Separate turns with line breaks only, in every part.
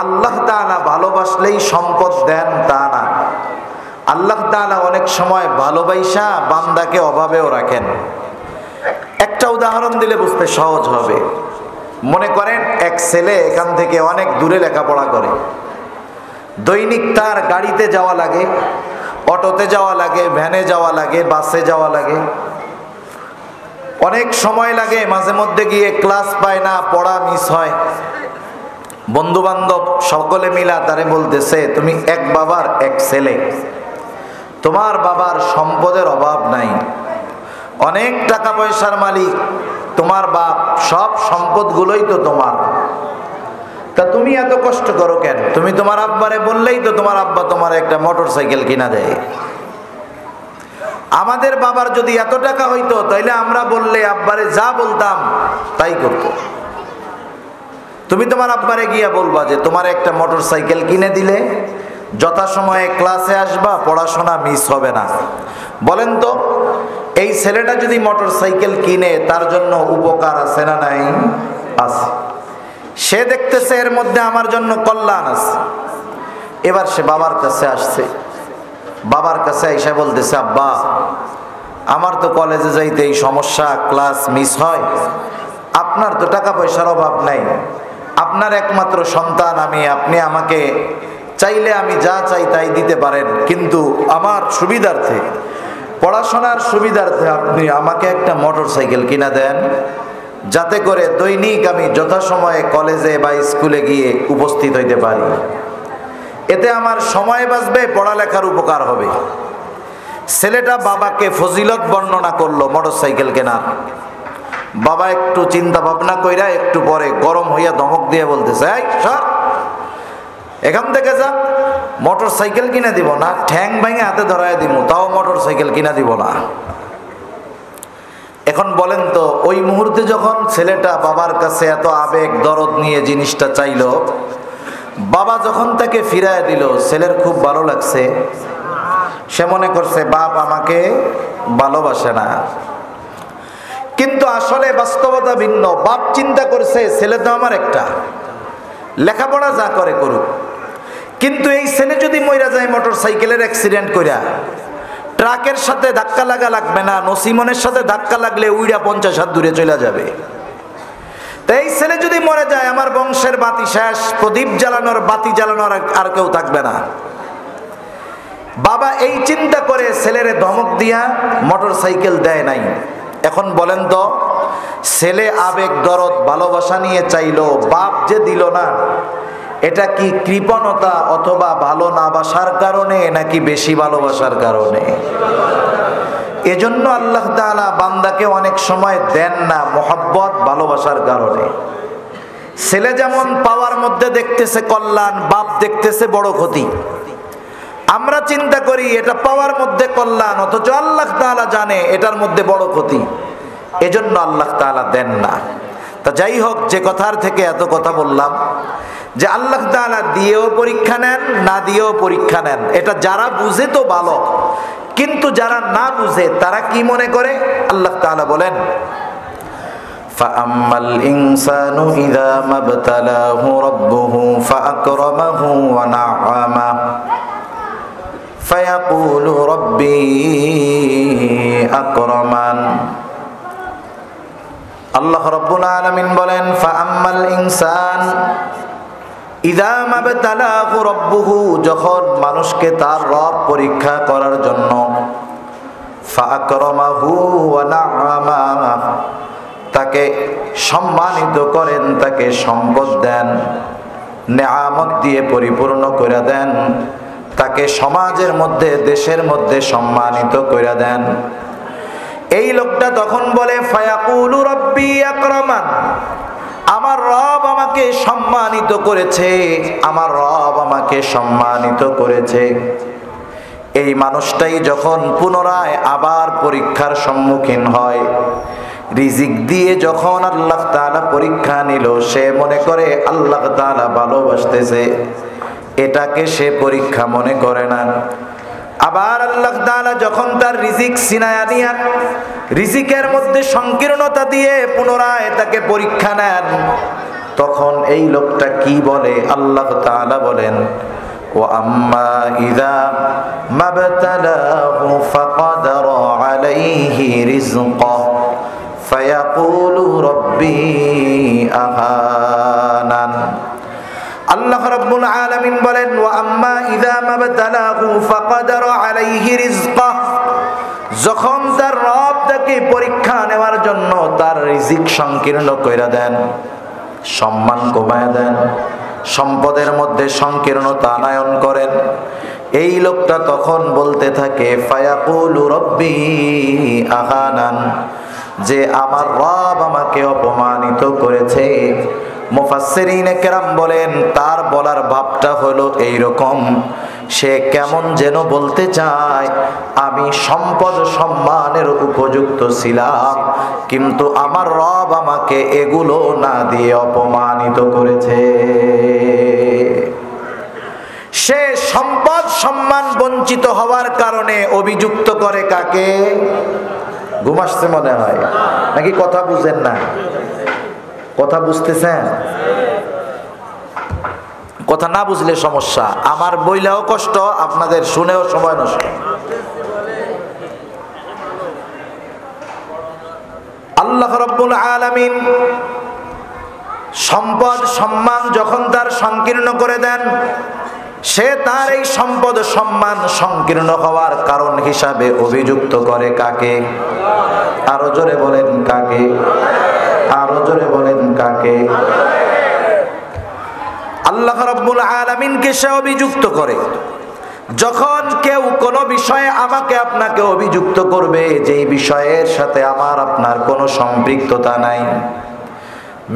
আল্লাহ তাআলা ভালোবাসলেই সম্পদ দেন তা না। আল্লাহ তাআলা অনেক সময় ভালোবাসা বান্দাকে অভাবেও রাখেন। একটা উদাহরণ দিলে বুঝতে সহজ হবে। মনে করেন এক ছেলে এখান থেকে অনেক দূরে লেখাপড়া করে, দৈনিক তার গাড়িতে যাওয়া লাগে, অটোতে যাওয়া লাগে, ভ্যানে যাওয়া লাগে, বাসে যাওয়া লাগে, অনেক সময় লাগে, মাঝে মধ্যে গিয়ে ক্লাস পায় না, পড়া মিস হয়। বন্ধু বান্ধব সকলে মিলা তারে বলতেছে, তুমি এক বাবার এক ছেলে, তোমার বাবার সম্পদের অভাব নাই, অনেক টাকা পয়সার মালিক তোমার বাপ, সব সম্পদগুলোই তো তোমার, তা তুমি এত কষ্ট করো কেন? তুমি তোমার আব্বারে বললেই তো তোমার আব্বা তোমার একটা মোটর সাইকেল কিনা দেয়। আমাদের বাবার যদি এত টাকা হইতো তাইলে আমরা বললে আব্বারে যা বলতাম তাই করত। তুমি তোমার আব্বারে গিয়া বলবা যে তোমার একটা মোটর সাইকেল কিনে দিলে যথাসময়ে ক্লাসে আসবা, পড়াশোনা মিস হবে না। বলেন তো, এই ছেলেটা যদি মোটর সাইকেল কিনে তার জন্য উপকার আছে না নাই? আছে। সে দেখতেছে এর মধ্যে আমার জন্য কল্যাণ আছে। এবার সে বাবার কাছে আসছে, বাবার কাছে এসে বলতেছে, আব্বা আমার তো কলেজে যাইতে এই সমস্যা, ক্লাস মিস হয়, আপনার তো টাকা পয়সার অভাব নাই, আপনার একমাত্র সন্তান আমি, আপনি আমাকে চাইলে আমি যা চাই তাই দিতে পারেন, কিন্তু আমার সুবিধার্থে, পড়াশোনার সুবিধার্থে আপনি আমাকে একটা মোটর সাইকেল কিনা দেন, যাতে করে দৈনিক আমি যথাসময়ে কলেজে বা স্কুলে গিয়ে উপস্থিত হইতে পারি। এতে আমার সময় বাঁচবে, পড়ালেখার উপকার হবে। ছেলেটা বাবাকে ফজিলত বর্ণনা করলো মোটর সাইকেল কেনার। বাবা একটু চিন্তা ভাবনা কইরা একটু পরে গরম হইয়া ধমক দিয়ে বলতেছে, এই সর, এখান থেকে যা, মোটর সাইকেল কিনা দিব না, ঠ্যাং ভেঙে হাতে ধরায় দিব, তাও মোটর সাইকেল কিনা দিব না। এখন বলেন তো, ওই মুহূর্তে যখন ছেলেটা বাবার কাছে এত আবেগ দরদ নিয়ে জিনিসটা চাইলো, বাবা যখন তাকে ফিরায় দিল, ছেলের খুব ভালো লাগছে। সে মনে করছে বাপ আমাকে ভালোবাসে না, কিন্তু আসলে বাস্তবতা ভিন্ন। বাপ চিন্তা করছে ছেলে তো আমার একটা, লেখাপড়া যা করে করুক, কিন্তু এই ছেলে যদি মইরা যায় মোটর সাইকেলের অ্যাক্সিডেন্ট কইরা, ট্রাকের সাথে ধাক্কা লাগবে না, নসিমনের সাথে ধাক্কা লাগলে উইড়া 50 হাত দূরে চলে যাবে। তো এই ছেলে যদি মরে যায়, আমার বংশের বাতি শেষ, প্রদীপ জ্বালানোর বাতি জ্বালানোর আর কেউ থাকবে না। বাবা এই চিন্তা করে ছেলেরে ধমক দিয়া মোটর সাইকেল দেয় নাই। এখন বলেন তো, ছেলে আবেগ দরদ ভালোবাসা নিয়ে চাইলো, বাপ যে দিল না, এটা কি কৃপণতা অথবা ভালো না বাসার কারণে নাকি বেশি ভালোবাসার কারণে? এজন্য আল্লাহ তাআলা বান্দাকে অনেক সময় দেন না মোহাব্বত ভালোবাসার কারণে। ছেলে যেমন পাওয়ার মধ্যে দেখতেছে কল্যাণ, বাপ দেখতেছে বড় ক্ষতি। আমরা চিন্তা করি এটা পাওয়ার মধ্যে কল্যাণ, অথচ আল্লাহ তাআলা জানে এটার মধ্যে বড় ক্ষতি, এজন্য আল্লাহ তাআলা দেন না। তা যাই হোক, যে কথার থেকে এত কথা বললাম, যে আল্লাহ তাআলা দিয়েও পরীক্ষা নেন, না দিয়েও পরীক্ষা নেন। এটা যারা বুঝে তো ভালো, কিন্তু যারা না বুঝে তারা কি মনে করে? আল্লাহ তাআলা বলেন, ফাআম্মাল ইনসানু ইযা মাবতালাহু রাব্বুহু ফাআকরামাহু ওয়া না'আমা ফায়াকুলু রাব্বি আকরামান। আল্লাহ রাব্বুল আলামিন বলেন, ফাআম্মাল ইনসান ইযা মাবতালাহু রাব্বুহু, যখন মানুষকে তার রব পরীক্ষা করার জন্য, ফাআকরামাহু ওয়া না'আমা, তাকে সম্মানিত করেন, তাকে সম্পদ দেন, নেয়ামত দিয়ে পরিপূর্ণ করে দেন, তাকে সমাজের মধ্যে, দেশের মধ্যে সম্মানিত করে দেন। এই লোকটা তখন বলে, ফায়াকুলু রাব্বি আকরামান, আমার রব আমাকে সম্মানিত করেছে, আমার রব আমাকে সম্মানিত করেছে। এই মানুষটাই যখন পুনরায় আবার পরীক্ষার সম্মুখীন হয়, রিজিক দিয়ে যখন আল্লাহ তাআলা পরীক্ষা নিল, সে মনে করে আল্লাহ তাআলা ভালোবাসতেছে, এটাকে সে পরীক্ষা মনে করে না। আবার আল্লাহ তাআলা যখন তার রিজিক সিনায়া নিয়া রিজিকের মধ্যে সংকীর্ণতা দিয়ে পুনরায় তাকে পরীক্ষা নেন, তখন এই লোকটা কি বলে? আল্লাহ তাআলা বলেন, ওয়া আম্মা ইযা মাবতালাহু ফাকাদারা আলাইহি রিজকাহু ফায়াকুলু রাব্বি আহানান। আল্লাহ রাব্বুল আলামিন বলেন, ওয়া আম্মা ইযা মাবতালাহু ফাকাদারা আলাইহি রিজকাহু, যখন তার রব তাকে পরীক্ষা নেওয়ার জন্য তার রিজিক সংকীর্ণ কইরা দেন, সম্মান কমায়া দেন, সম্পদের মধ্যে সংকীর্ণতা আনয়ন করেন, এই লোকটা তখন বলতে থাকে ফায়াকুলু রাব্বি আহানান, যে আমার রব আমাকে অপমানিত করেছে। মুফাসসিরিনে কেরাম বলেন তার বলার ভাবটা হলো এইরকম, সে কেমন যেন বলতে চায় আমি সম্পদ সম্মানের উপযুক্ত ছিলাম, কিন্তু আমার রব আমাকে এগুলো না দিয়ে অপমানিত করেছে। সে সম্পদ সম্মান বঞ্চিত হওয়ার কারণে অভিযুক্ত করে কাকে? ঘুম আসছে মনে হয়, নাকি কথা বুঝেন না? কথা বুঝতেছেন? কথা না বুঝলে সমস্যা, আমার বইলেও কষ্ট, আপনাদের শুনেও সময় নষ্ট। আল্লাহ রাব্বুল আলামিন সম্পদ সম্মান যখন তার সংকীর্ণ করে দেন, সে তার এই সম্পদ সম্মান সংকীর্ণ হওয়ার কারণ হিসাবে অভিযুক্ত করে কাকে? আরো জোরে বলেন কাকে? আরো জোরে বলেন কাকে? আল্লাহ রাব্বুল আলামিনকে সে অভিযুক্ত করে। যখন কেউ কোনো বিষয়ে আমাকে আপনাকে অভিযুক্ত করবে যেই বিষয়ের সাথে আমার আপনার কোনো সম্পৃক্ততা নাই,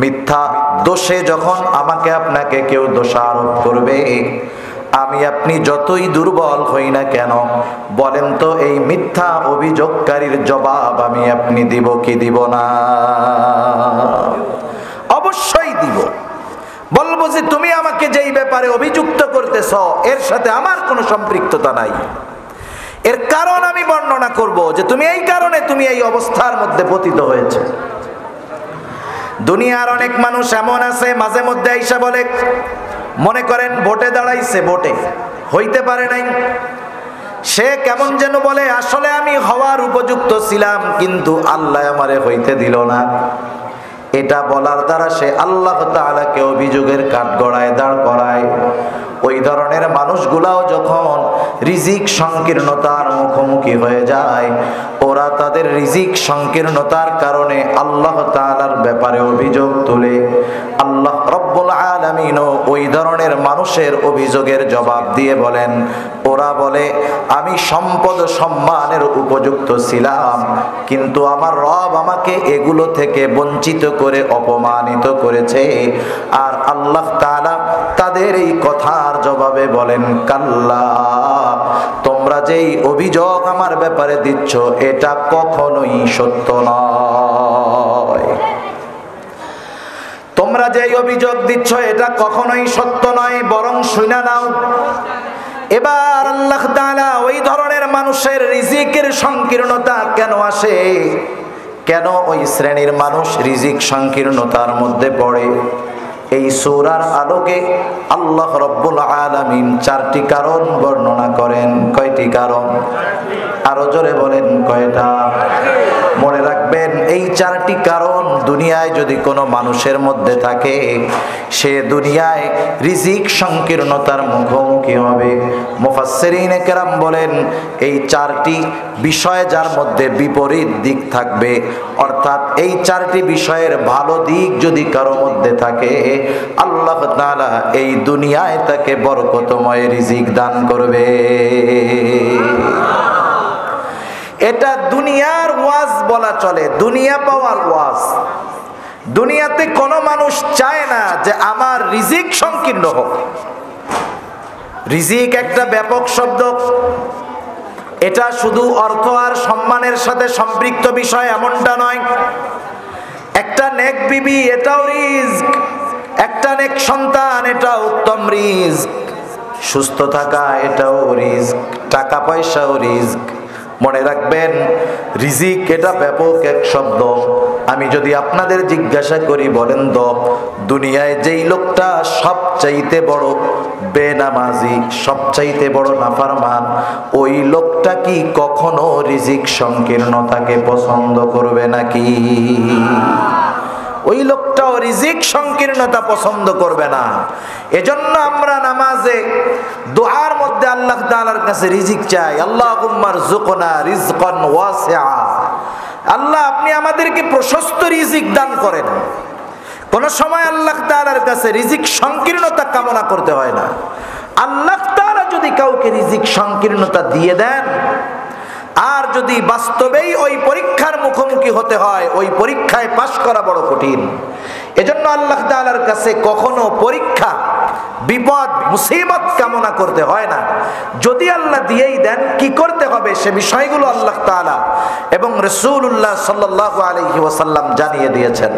মিথ্যা দোষে যখন আমাকে আপনাকে কেউ দোষারোপ করবে, আমি আপনি যতই দুর্বল হই না কেন, বলেন তো এই মিথ্যা অভিযোগকারীর জবাব আমি আপনি দিব কি দিব না? অবশ্যই দিব। বলবো যে তুমি আমাকে যেই ব্যাপারে অভিযুক্ত করতেছ এর সাথে আমার কোনো সম্পৃক্ততা নাই, এর কারণ আমি বর্ণনা করব যে তুমি এই কারণে তুমি এই অবস্থার মধ্যে পতিত হয়েছে। দুনিয়ার অনেক মানুষ এমন আছে মাঝে মধ্যে আইসা বলে, মনে করেন ভোটে দাঁড়াইছে, ভোটে হইতে পারে নাই, সে কেমন যেন বলে আসলে আমি হওয়ার উপযুক্ত ছিলাম কিন্তু আল্লাহ আমারে হইতে দিল না। এটা বলার দ্বারা সে আল্লাহ তাআলাকে অভিযোগের কাঠগড়ায় দাঁড় করায়। ওই ধরনের মানুষগুলাও যখন রিজিক সংকীর্ণতার মুখোমুখি হয়ে যায়, ওরা তাদের রিজিক সংকীর্ণতার কারণে আল্লাহ তাআলার ব্যাপারে অভিযোগ তুলে। আল্লাহ রব্বুল আলামিনও ওই ধরনের মানুষের অভিযোগের জবাব দিয়ে বলেন, ওরা বলে আমি সম্পদ সম্মানের উপযুক্ত ছিলাম কিন্তু আমার রব আমাকে এগুলো থেকে বঞ্চিত করে অপমানিত করেছে। আর আল্লাহ তাআলা তাদের এই কথার জবাবে বলেন, কাল্লা, তোমরা যেই অভিযোগ আমার ব্যাপারে দিচ্ছ এটা কখনোই সত্য নয়। তোমরা যেই অভিযোগ দিচ্ছ এটা কখনোই সত্য নয়, বরং শুনে নাও। এবার আল্লাহ তাআলা ওই ধরনের মানুষের রিজিকের সংকীর্ণতা কেন আসে, কেন ওই শ্রেণীর মানুষ রিজিক সংকীর্ণতার মধ্যে পড়ে, এই সূরার আলোকে আল্লাহ রাব্বুল আলামিন চারটি কারণ বর্ণনা করেন। কয়টি কারণ? আরো জোরে বলেন কয়টা? মনে রাখবেন এই চারটি কারণ দুনিয়ায় যদি কোনো মানুষের মধ্যে থাকে, সে দুনিয়ায় রিজিক সংকীর্ণতার মুখোমুখি হবে। মুফাসসিরিনে কেরাম বলেন এই চারটি বিষয় যার মধ্যে বিপরীত দিক থাকবে, অর্থাৎ এই চারটি বিষয়ের ভালো দিক যদি কারো মধ্যে থাকে, আল্লাহ তাআলা এই দুনিয়ায় তাকে বরকতময় রিজিক দান করবে। এটা দুনিয়ার ওয়াজ বলা চলে, দুনিয়া পাওয়ার ওয়াজ। দুনিয়াতে কোনো মানুষ চায় না যে আমার রিজিক সংকীর্ণ হোক। রিজিক একটা ব্যাপক শব্দ, এটা শুধু অর্থ আর সম্মানের সাথে সম্পৃক্ত বিষয় এমনটা নয়। একটা নেক বিবি এটাও রিজক, একটা নেক সন্তান এটাও উত্তম রিজক, সুস্থ থাকা এটাও রিজক, টাকা পয়সাও রিজক। মনে রাখবেন রিজিক এটা ব্যাপক এক শব্দ। আমি যদি আপনাদের জিজ্ঞাসা করি, বলেন তো দুনিয়ায় যেই লোকটা সবচাইতে বড় বেনামাজি, সবচাইতে বড় নাফরমান, ওই লোকটা কি কখনো রিজিক সংকীর্ণতাকে পছন্দ করবে নাকি? ওই লোকটাও রিজিক সংকীর্ণতা পছন্দ করবে না। এজন্য আমরা নামাজে দোয়ার মধ্যে আল্লাহ তাআলার কাছে রিজিক চাই। আল্লাহুম্মা রযুকনা রিজকান ওয়াসিআ, আল্লাহ আপনি আমাদেরকে প্রশস্ত রিজিক দান করেন। কোন সময় আল্লাহ তাআলার কাছে রিজিক সংকীর্ণতা কামনা করতে হয় না। আল্লাহ তাআলা যদি কাউকে রিজিক সংকীর্ণতা দিয়ে দেন, আর যদি বাস্তবেই ওই পরীক্ষার মুখোমুখি হতে হয়, ওই পরীক্ষায় পাশ করা বড় কঠিন। এজন্য আল্লাহ তাআলার কাছে কখনো পরীক্ষা, বিপদ, মুসিবত কামনা করতে হয় না। যদি আল্লাহ দিয়েই দেন, কি করতে হবে সে বিষয়গুলো আল্লাহ তাআলা এবং রাসূলুল্লাহ সাল্লাল্লাহু আলাইহি ওয়াসাল্লাম জানিয়ে দিয়েছেন।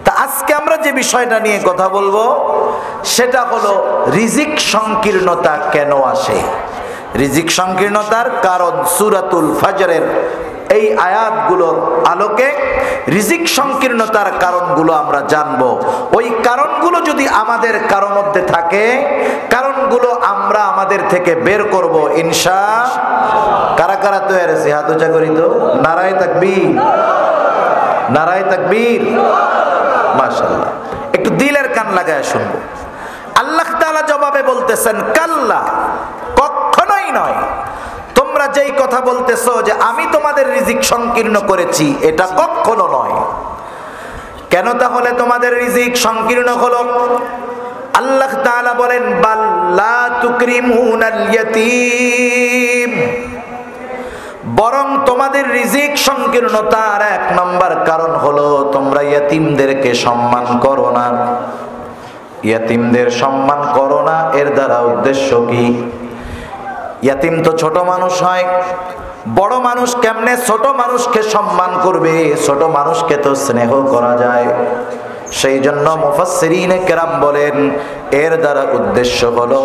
তা আজকে আমরা যে বিষয়টা নিয়ে কথা বলবো সেটা হলো রিজিক সংকীর্ণতা কেন আসে। রিজিক সংকীর্ণতার কারণ সূরাতুল ফজরের এই আয়াতগুলোর আলোকে রিজিক সংকীর্ণতার কারণগুলো আমরা জানবো। ওই কারণগুলো যদি আমাদের কারো মধ্যে থাকে, কারণগুলো আমরা আমাদের থেকে বের করব ইনশাআল্লাহ। কারা কারা তৈরি আছে হাত উঁচা করি তো, নারায়ে তাকবীর, নারায়ে তাকবীর, মাশাআল্লাহ। একটু দিলের কান লাগায় শুনবো। আল্লাহ তাআলা জবাবে বলতেছেন, কাল্লা, কখনোই নয়। তোমরা যেই কথা বলতেছো যে আমি তোমাদের রিজিক সংকীর্ণ করেছি, এটা কখনো নয়। কেন তাহলে তোমাদের রিজিক সংকীর্ণ হলো? আল্লাহ তাআলা বলেন, বাল লা তুকরিমুনাল ইয়াতীম, বরং তোমাদের রিজিক সংকীর্ণতার এক নম্বর কারণ হলো তোমরা ইয়াতীমদেরকে সম্মান করো না। ইয়াতীমদের সম্মান করো না, এর দ্বারা উদ্দেশ্য কি? ইয়াতীম তো ছোট মানুষ হয়, বড় মানুষ কেমনে ছোট মানুষকে সম্মান করবে? ছোট মানুষকে তো স্নেহ করা যায়। সেই জন্য মুফাসসিরিনে কেরাম বলেন, এর দ্বারা উদ্দেশ্য হলো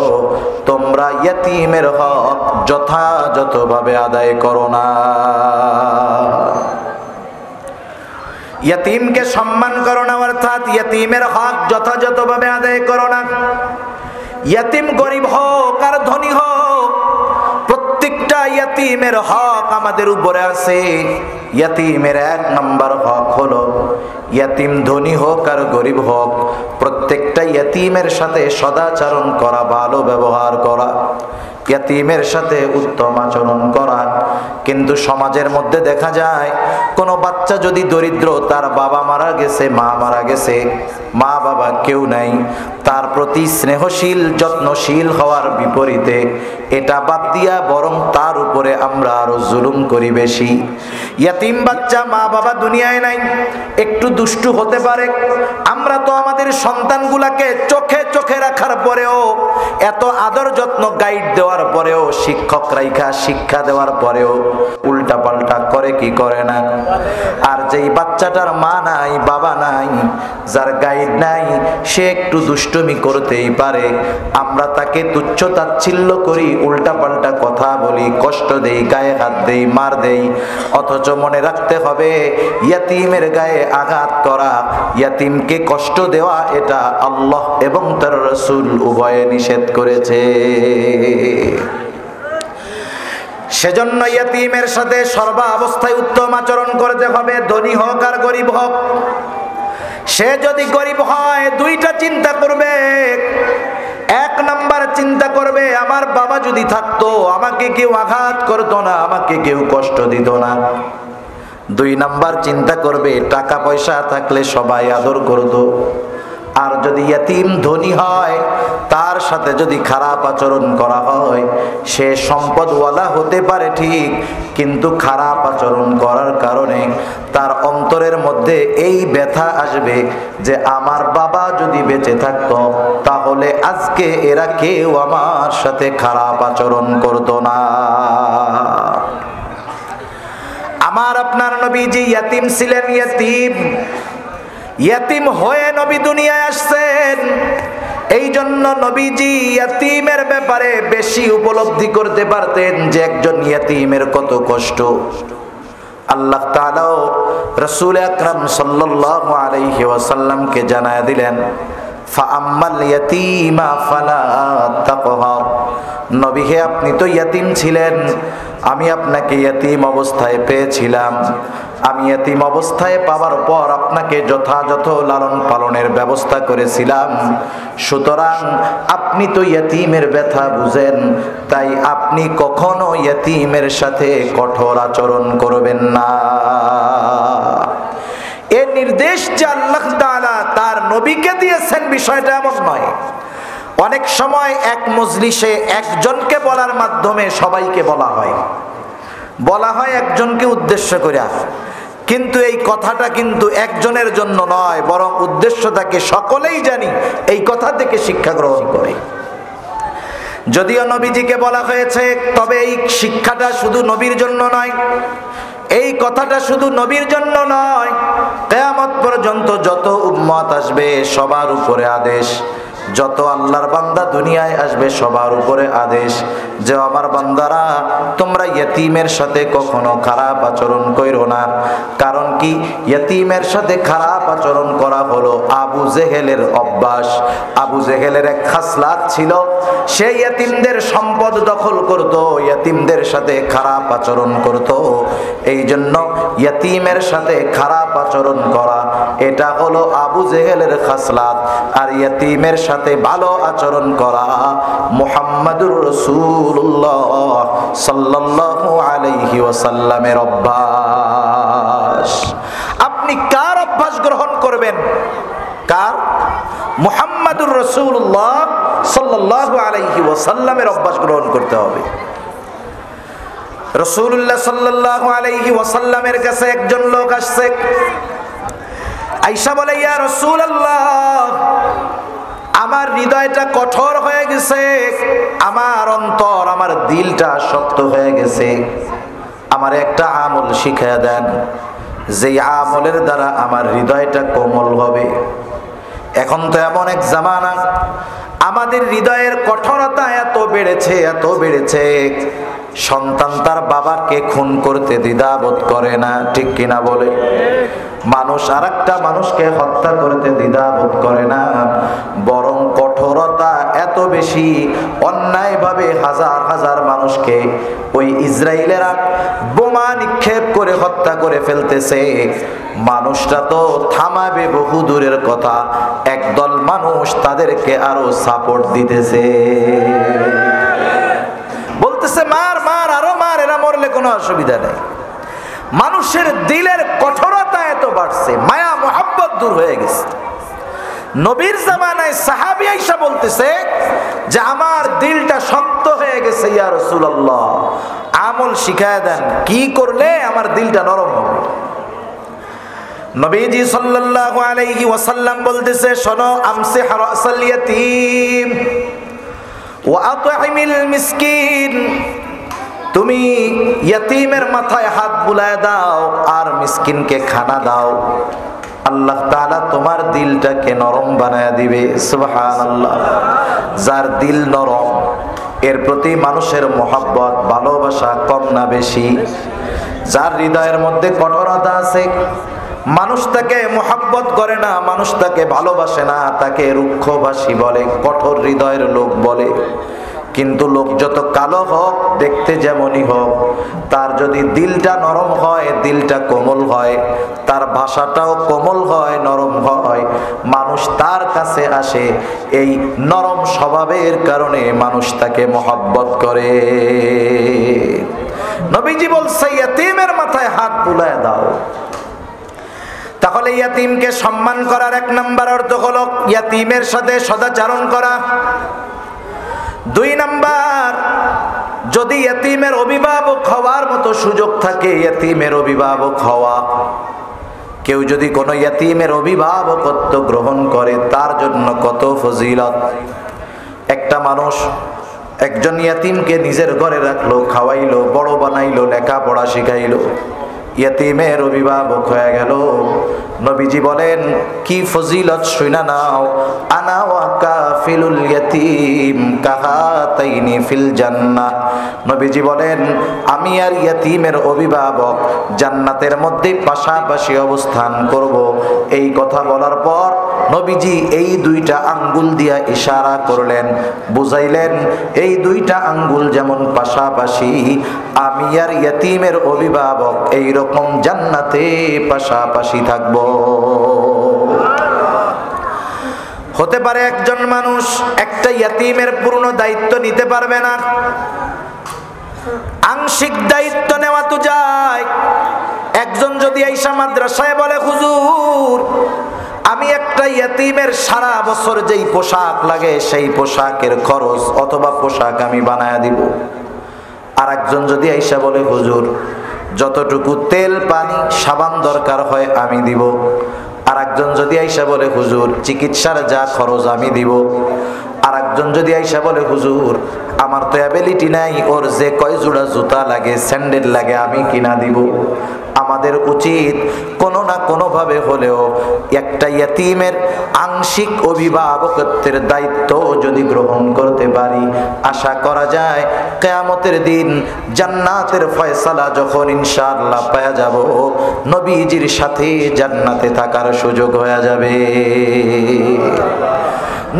তোমরা ইয়াতীমের হক যথাযথভাবে আদায় করো না। ইয়াতীমকে সম্মান করো না অর্থাৎ ইয়াতীমের হক যথাযথভাবে আদায় করো না। ইয়াতীম গরিব হোক আর ধনী হোক, প্রত্যেকটা ইয়াতীমের হক আমাদের উপরে আছে। ইয়াতীমের এক নম্বর হক হলো, ইয়াতীম ধনী হোক আর গরিব হোক, প্রত্যেকটা ইয়াতীমের সাথে সদাচরণ করা, ভালো ব্যবহার করা, ইয়াতীমের সাথে উত্তম আচরণ করা। কিন্তু সমাজের মধ্যে দেখা যায় কোন বাচ্চা যদি দরিদ্র, তার বাবা মারা গেছে, মা মারা গেছে, মা বাবা কেউ নাই, তার প্রতি স্নেহশীল যত্নশীল হওয়ার বিপরীতে এটা বাদ দিয়া বরং তার উপরে আমরা আরো জুলুম করি বেশি। ইয়াতীম বাচ্চা, মা বাবা দুনিয়ায় নাই, একটু দুষ্টু হতে পারে, আমরা তো আমাদের সন্তানগুলাকে চোখে চোখে রাখার পরেও, এত আদর যত্ন গাইড দেওয়ার পরেও, শিক্ষক রাইখা শিক্ষা দেওয়ার পরেও উল্টা পাল্টা করে কি করে না? আর যেই বাচ্চাটার মা নাই, বাবা নাই, যার গাইড নাই, সে একটু দুষ্টুমি করতেই পারে, আমরা তাকে তুচ্ছ তাচ্ছিল্য করি, উল্টা পাল্টা কথা বলি, কষ্ট দেই, গায়ে হাত দেই, মার দেই। অথচ মনে রাখতে হবে, ইয়াতীমের গায়ে আঘাত করা, ইয়াতীমকে কষ্ট দেওয়া, এটা আল্লাহ এবং তার রাসূল উভয়ে নিষেধ করেছে। সেজন্য ইয়াতীমের সাথে সর্বাবস্থায় উত্তম আচরণ করতে হবে, ধনী হোক আর গরিব হোক। সে যদি গরিব হয়, দুইটা চিন্তা করবে। এক নাম্বার চিন্তা করবে, আমার বাবা যদি থাকতো আমাকে কেউ আঘাত করতো না, আমাকে কেউ কষ্ট দিত না। দুই নাম্বার চিন্তা করবে, টাকা পয়সা থাকলে সবাই আদর করতো। আর যদি ইয়াতীম ধনী হয়, তার সাথে যদি খারাপ আচরণ করা হয়, সে সম্পদওয়ালা হতে পারে ঠিক, কিন্তু খারাপ আচরণ করার কারণে তার অন্তরের মধ্যে এই ব্যথা আসবে যে আমার বাবা যদি বেঁচে থাকতো তাহলে আজকে এরা কেউ আমার সাথে খারাপ আচরণ করতো না। আমার আপনার নবীজি ইয়াতীম ছিলেন। ইয়াতীম হয়ে নবী দুনিয়ায় আসছেন। এই জন্য নবীজি ইয়াতীমের ব্যাপারে বেশি উপলব্ধি করতে পারতেন যে একজন ইয়াতীমের কত কষ্ট। আল্লাহ তাআলাও রাসূল আকরাম সাল্লাল্লাহু আলাইহি ওয়াসাল্লামকে জানায় দিলেন, ফাআম্মাল ইয়াতীমা ফালা তাকহার। নবী হে, আপনি তো ইয়াতীম ছিলেন, আমি আপনাকে ইয়াতীম অবস্থায় পেয়েছিলাম। আমি ইয়াতীম অবস্থায় পাওয়ার পর আপনাকে যথাযথ লালন পালনের ব্যবস্থা করেছিলাম। সুতরাং আপনি তো ইয়াতীমের ব্যথা বুঝেন, তাই আপনি কখনো ইয়াতীমের সাথে কঠোর আচরণ করবেন না। এই নির্দেশ যে আল্লাহ তাআলা তার নবীকে দিয়েছেন, বিষয়টা এমন নয়। অনেক সময় এক মজলিসে একজনকে বলার মাধ্যমে সবাইকে বলা হয় একজনকে উদ্দেশ্য করে, কিন্তু এই কথাটা কিন্তু একজনের জন্য নয়, বরং উদ্দেশ্য থাকে সকলেই জানি এই কথা থেকে শিক্ষা গ্রহণ করে। যদিও নবীজিকে বলা হয়েছে, তবে এই শিক্ষাটা শুধু নবীর জন্য নয়, এই কথাটা শুধু নবীর জন্য নয়, কিয়ামত পর্যন্ত যত উম্মত আসবে সবার উপরে আদেশ, যত আল্লাহর বান্দা দুনিয়ায় আসবে সবার উপরে আদেশ যে আমার বান্দারা, তোমরা ইয়তীমের সাথে কখনো খারাপ আচরণ কইরো না। কারণ কি? ইয়তীমের সাথে খারাপ আচরণ করা হলো আবু জেহেলের অভ্যাস। আবু জেহেলের এক খাসলাত ছিল, সে ইয়তীমদের সম্পদ দখল করত, ইয়তীমদের সাথে খারাপ আচরণ করত। এই জন্য ইয়তীমের সাথে খারাপ আচরণ করা এটা হলো আবু জেহেলের খাসলাত। আর ইয়তীমের সাথে ভালো আচরণ করা মুহাম্মাদুর রাসূলুল্লাহ সাল্লাল্লাহু আলাইহি ওয়াসাল্লামের অভ্যাস। আপনি কার অভ্যাস গ্রহণ করবেন? কার? মুহাম্মাদুর রাসূলুল্লাহ সাল্লাল্লাহু আলাইহি ওয়াসাল্লামের অভ্যাস গ্রহণ করতে হবে। রাসূলুল্লাহ সাল্লাল্লাহু আলাইহি ওয়াসাল্লামের কাছে একজন লোক আসছে, আয়েশা বলে, ইয়া রাসূলুল্লাহ, আমার হৃদয়টা কঠোর হয়ে গেছে, আমার অন্তর, আমার দিলটা শক্ত হয়ে গেছে, আমার একটা আমল শিখিয়ে দেন, যে আমলের দ্বারা আমার হৃদয়টা কোমল হবে। এখন তো এমন এক জামানা, আমাদের হৃদয়ের কঠোরতা এত বেড়েছে, সন্তান তার বাবাকে খুন করতে দ্বিধাবোধ করে না, ঠিক কিনা বলে? মানুষ আর একটা মানুষকে হত্যা করতে দ্বিধাবোধ করে না, বরং কঠোরতা এত বেশি, অন্যায়ভাবে হাজার হাজার মানুষকে ওই ইসরায়েলেরা বোমা নিক্ষেপ করে হত্যা করে ফেলতেছে। মানুষটা তো থামাবে বহু দূরের কথা, একদল মানুষ তাদেরকে আরো সাপোর্ট দিতেছে, বলতেছে মার মার, আরো মার, এরা মরলে কোনো অসুবিধা নেই। মানুষের দিলের কঠোরতা এত বাড়ছে, মায়া মোহাব্বত দূর হয়ে গেছে। নবীর জামানায় সাহাবী আয়েশা বলতেছে যে আমার দিলটা শক্ত হয়ে গেছে, ইয়া রাসূলুল্লাহ, আমল শিখায়া দেন, কি করলে আমার দিলটা নরম হবে। নবীজি সাল্লাল্লাহু আলাইহি ওয়াসাল্লাম বলতেছে, শোনো, আমসিহ রাসাল ইয়াতীম ওয়া আত'ইমিল মিসকিন, তুমি ইয়াতীমের মাথায় হাত বুলায় দাও আর মিসকিনকে খানা দাও, আল্লাহ তাআলা তোমার দিলটাকে নরম বানায় দিবে। সুবহানাল্লাহ। যার দিল নরম, এর প্রতি মানুষের মহব্বত, ভালোবাসা কম না বেশি? যার হৃদয়ের মধ্যে কঠোরতা আছে, মানুষ তাকে মহব্বত করে না, মানুষ তাকে ভালোবাসে না, তাকে রুক্ষভাষী বলে, কঠোর হৃদয়ের লোক বলে। কিন্তু লোক যত কালো হোক, দেখতে যেমনই হোক, তার যদি দিলটা নরম হয়, দিলটা কোমল হয়, তার ভাষাটাও কোমল হয়, নরম হয়, মানুষ তার কাছে আসে। এই নরম স্বভাবের কারণে মানুষ তাকে মহব্বত করে। নবীজি বলছে, ইয়াতীমের মাথায় হাত বুলায় দাও। তাহলে ইয়াতীমকে সম্মান করার এক নাম্বার অর্থ হলো ইয়াতীমের সাথে সদাচরণ করা। 2 নাম্বার, যদি ইয়াতীমের অভিভাবক হওয়ার মতো সুযোগ থাকে, ইয়াতীমের অভিভাবক হওয়া। কেউ যদি কোনো ইয়াতীমের অভিভাবকত্ব গ্রহণ করে, তার জন্য কত ফজিলত। একটা মানুষ একজন ইয়াতীমকে নিজের ঘরে রাখলো, খাওয়াইলো, বড় বানাইলো, লেখাপড়া শিখাইলো, ইয়াতীমের অভিভাবক হয়ে গেল। নবীজি বলেন, কি ফজিলত শুনা নাও, আনা ওয়া কাফিলুল ইয়াতীম কাহাতাই জান্নাতাইনি ফিল জান্নাহ। নবীজি বলেন আমি আর ইয়াতীমের অভিভাবক জান্নাতের মধ্যে পাশাপাশি অবস্থান করব। এই কথা বলার পর নবীজি এই দুইটা আঙ্গুল দিয়া ইশারা করলেন, বুঝাইলেন এই দুইটা আঙ্গুল যেমন পাশাপাশি, আমি আর ইয়াতীমের অভিভাবক এই রকম জান্নাতে পাশাপাশি থাকব। হতে পারে একজন মানুষ একটা ইয়াতীমের পূর্ণ দায়িত্ব নিতে পারবে না, আংশিক দায়িত্ব নেওয়া তো যায়। একজন যদি আইসা মাদ্রাসায় বলে হুজুর আমি একটা ইয়াতীমের সারা বছর যেই পোশাক লাগে সেই পোশাকের খরচ অথবা পোশাক আমি বানায়া দিব। আর একজন যদি আইসা বলে হুজুর যতটুকু তেল পানি সাবান দরকার হয় আমি দিব। আর একজন যদি আইসা বলে হুজুর চিকিৎসার যা খরচ আমি দিব। আর একজন যদি আইসা বলে হুজুর আমার তো অ্যাবিলিটি নাই, ওর যে কয় জোড়া জুতা লাগে স্যান্ডেল লাগে আমি কিনা দিব। আমাদের উচিত কোনো না কোনোভাবে হলেও একটা ইয়াতীমের আংশিক অভিভাবকত্বের দায়িত্ব যদি গ্রহণ করতে পারি, আশা করা যায় কিয়ামতের দিন জান্নাতের ফয়সালা যখন ইনশাআল্লাহ পাওয়া যাব, নবীজির সাথে জান্নাতে থাকার সুযোগ হয়ে যাবে।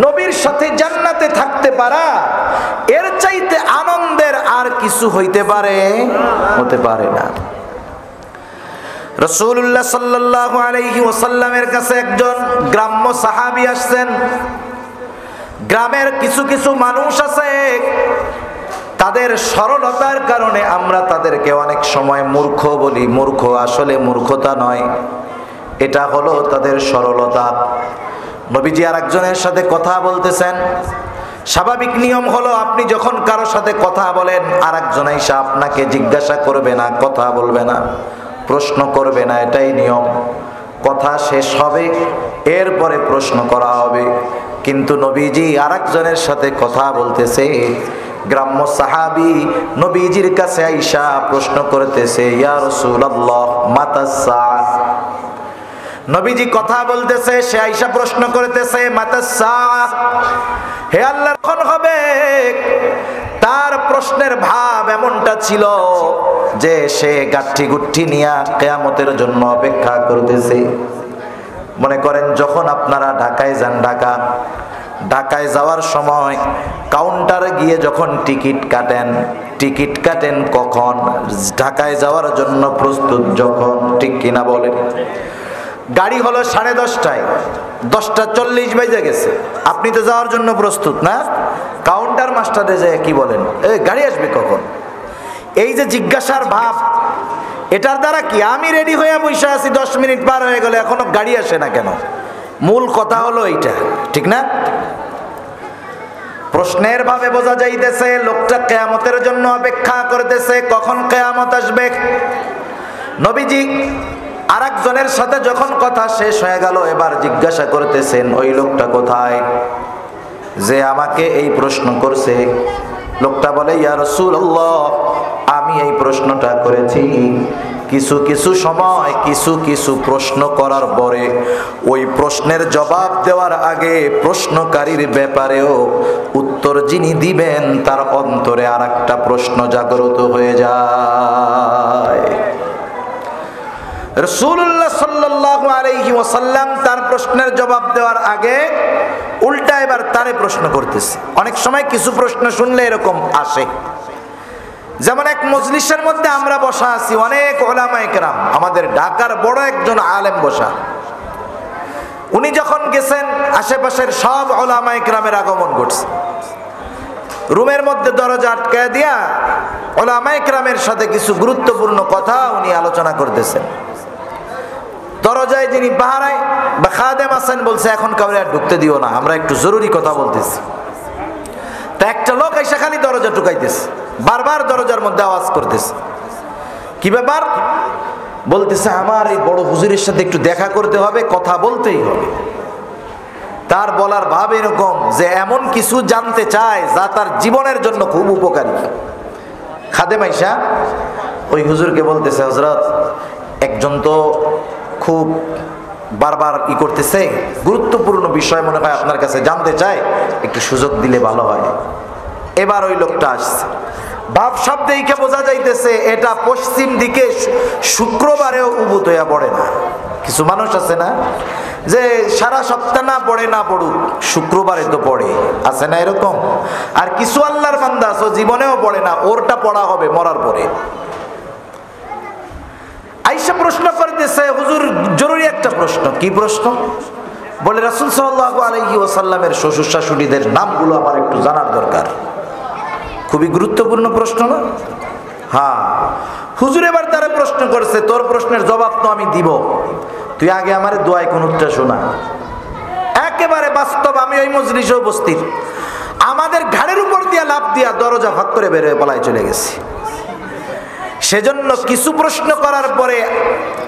নবীর সাথে জান্নাতে থাকতে পারা এর চাইতে আনন্দের আর কিছু হতে পারে না। রাসূলুল্লাহ সাল্লাল্লাহু আলাইহি ওয়াসাল্লামের কাছে একজন গ্রাম্য সাহাবী আসছেন। গ্রামের কিছু কিছু মানুষ আছে তাদের সরলতার কারণে আমরা তাদেরকে অনেক সময় মূর্খ বলি। মূর্খ আসলে মূর্খতা নয়, এটা হলো তাদের সরলতা। নবীজি আর একজনের সাথে কথা বলতেছেন। স্বাভাবিক নিয়ম হলো আপনি যখন কারোর সাথে কথা বলেন আর একজন এসে আপনাকে জিজ্ঞাসা করবে না, কথা বলবে না, প্রশ্ন করবে না, এটাই নিয়ম। কথা শেষ হবে এরপরে প্রশ্ন করা হবে। কিন্তু নবীজি আর একজনের সাথে কথা বলতেছে। গ্রাম্য সাহাবী নবীজির কাছে আইসা প্রশ্ন করতেছে, ইয়া রাসূলুল্লাহ মাতাস সাআহ। নবীজি কথা বলতেছে, সে আইসা প্রশ্ন করতেছে মাতাস সাআহ, হে আল্লাহ কখন হবে? তার প্রশ্নের ভাব এমনটা ছিল যে সে গাঠি গুঠি নিয়ে কিয়ামতের জন্য অপেক্ষা করতেছে। মনে করেন যখন আপনারা ঢাকায় যান, ঢাকায় যাওয়ার সময় কাউন্টারে গিয়ে যখন টিকিট কাটেন কখন? ঢাকায় যাওয়ার জন্য প্রস্তুত যখন, ঠিক কিনা বলেন? গাড়ি হলো 10:30টায়, 10:40 বেজে গেছে, আপনি তো যাওয়ার জন্য প্রস্তুত না? কাউন্টার মাস্টারে যায় কি বলেন, গাড়ি আসবে কখন? এই যে জিজ্ঞাসার ভাব, এটার দ্বারা কি আমি রেডি হয়ে বসে আছি, 10 মিনিট পার হয়ে গেল এখনো গাড়ি আসে না কেন? মূল কথা হলো এইটা, ঠিক না? প্রশ্নের ভাবে বোঝা যাইতেছে লোকটা কিয়ামতের জন্য অপেক্ষা করতেছে, কখন কিয়ামত আসবে। নবীজি আরেকজনের সাথে যখন কথা শেষ হয়ে গেল, এবার জিজ্ঞাসা করতেছেন ওই লোকটা কোথায় যে আমাকে এই প্রশ্ন করছে? লোকটা বলে, ইয়া রাসূলুল্লাহ আমি এই প্রশ্নটা করেছি। কিছু সময় কিছু প্রশ্ন করার পরে ওই প্রশ্নের জবাব দেওয়ার আগে প্রশ্নকারীর ব্যাপারেও উত্তর যিনি দিবেন তার অন্তরে আরেকটা প্রশ্ন জাগ্রত হয়ে যায়। রাসূলুল্লাহ সাল্লাল্লাহু আলাইহি ওয়াসাল্লাম তার প্রশ্নের জবাব দেওয়ার আগে উল্টা এবার তারে প্রশ্ন করতেছে। অনেক সময় কিছু প্রশ্ন শুনলে এরকম আসে, যেমন এক মজলিসের মধ্যে আমরা বসা আছি, অনেক উলামায়ে কেরাম, আমাদের ঢাকার বড় একজন আলেম বসা। উনি যখন গেছেন আশেপাশের সব উলামায়ে কেরামের আগমন ঘটছে। রুমের মধ্যে দরজা আটকায় দিয়া উলামায়ে কেরামের সাথে কিছু গুরুত্বপূর্ণ কথা উনি আলোচনা করতেছেন। দরজায় যিনি পাহারায় বা খাদেম আছেন বলছে, এখন কাউরে আর ঢুকতে দিও না, আমরা একটু জরুরি কথা বলতেছি। তা একটা লোক এসে খালি দরজা টুকাইতেছে, বারবার দরজার মধ্যে আওয়াজ করতেছে। কি ব্যাপার? বলতেছে আমার এই বড় হুজুরের সাথে একটু দেখা করতে হবে, কথা বলতেই হবে। তার বলার ভাব এরকম যে এমন কিছু জানতে চায় যা তার জীবনের জন্য খুব উপকারী। খাদেম আইসা ওই হুজুরকে বলতেছে, হযরত একজন তো খুব বারবার করতেছে, গুরুত্বপূর্ণ বিষয় মনে হয় আপনার কাছে জানতে চায়, একটু সুযোগ দিলে ভালো হয়। এবার ওই লোকটা আসছে, ভাব সব দেখে বোঝা যাইতেছে এটা পশ্চিম দিকে শুক্রবারেও উবুত হইয়া পড়ে না। কিছু মানুষ আছে না যে সারা সপ্তাহ না পড়ে, না পড়ুক শুক্রবারে তো পড়ে, আছে না এরকম? আর কিছু আল্লাহর বান্দা আছে জীবনেও পড়ে না, ওরটা পড়া হবে মরার পরে। আয়েশা প্রশ্ন করতেছে, হুজুর জরুরি একটা প্রশ্ন। কি প্রশ্ন? বলে রাসূল সাল্লাল্লাহু আলাইহি ওয়াসাল্লামের শ্বশুর শাশুড়িদের নামগুলো আমার একটু জানার দরকার। খুবই গুরুত্বপূর্ণ প্রশ্ন না? হ্যাঁ। হুজুর এবার তারা প্রশ্ন করেছে, তোর প্রশ্নের জবাব তো আমি দিব, তুই আগে আমার দোয়ায় কুনুতটা শোনা। একেবারে বাস্তব, আমি ওই মজলিসে উপস্থিত, আমাদের ঘাড়ের উপর দিয়া লাফ দিয়া দরজা ফাঁক করে বের হয়ে পলায় চলে গেছি। সেজন্য কিছু প্রশ্ন করার পরে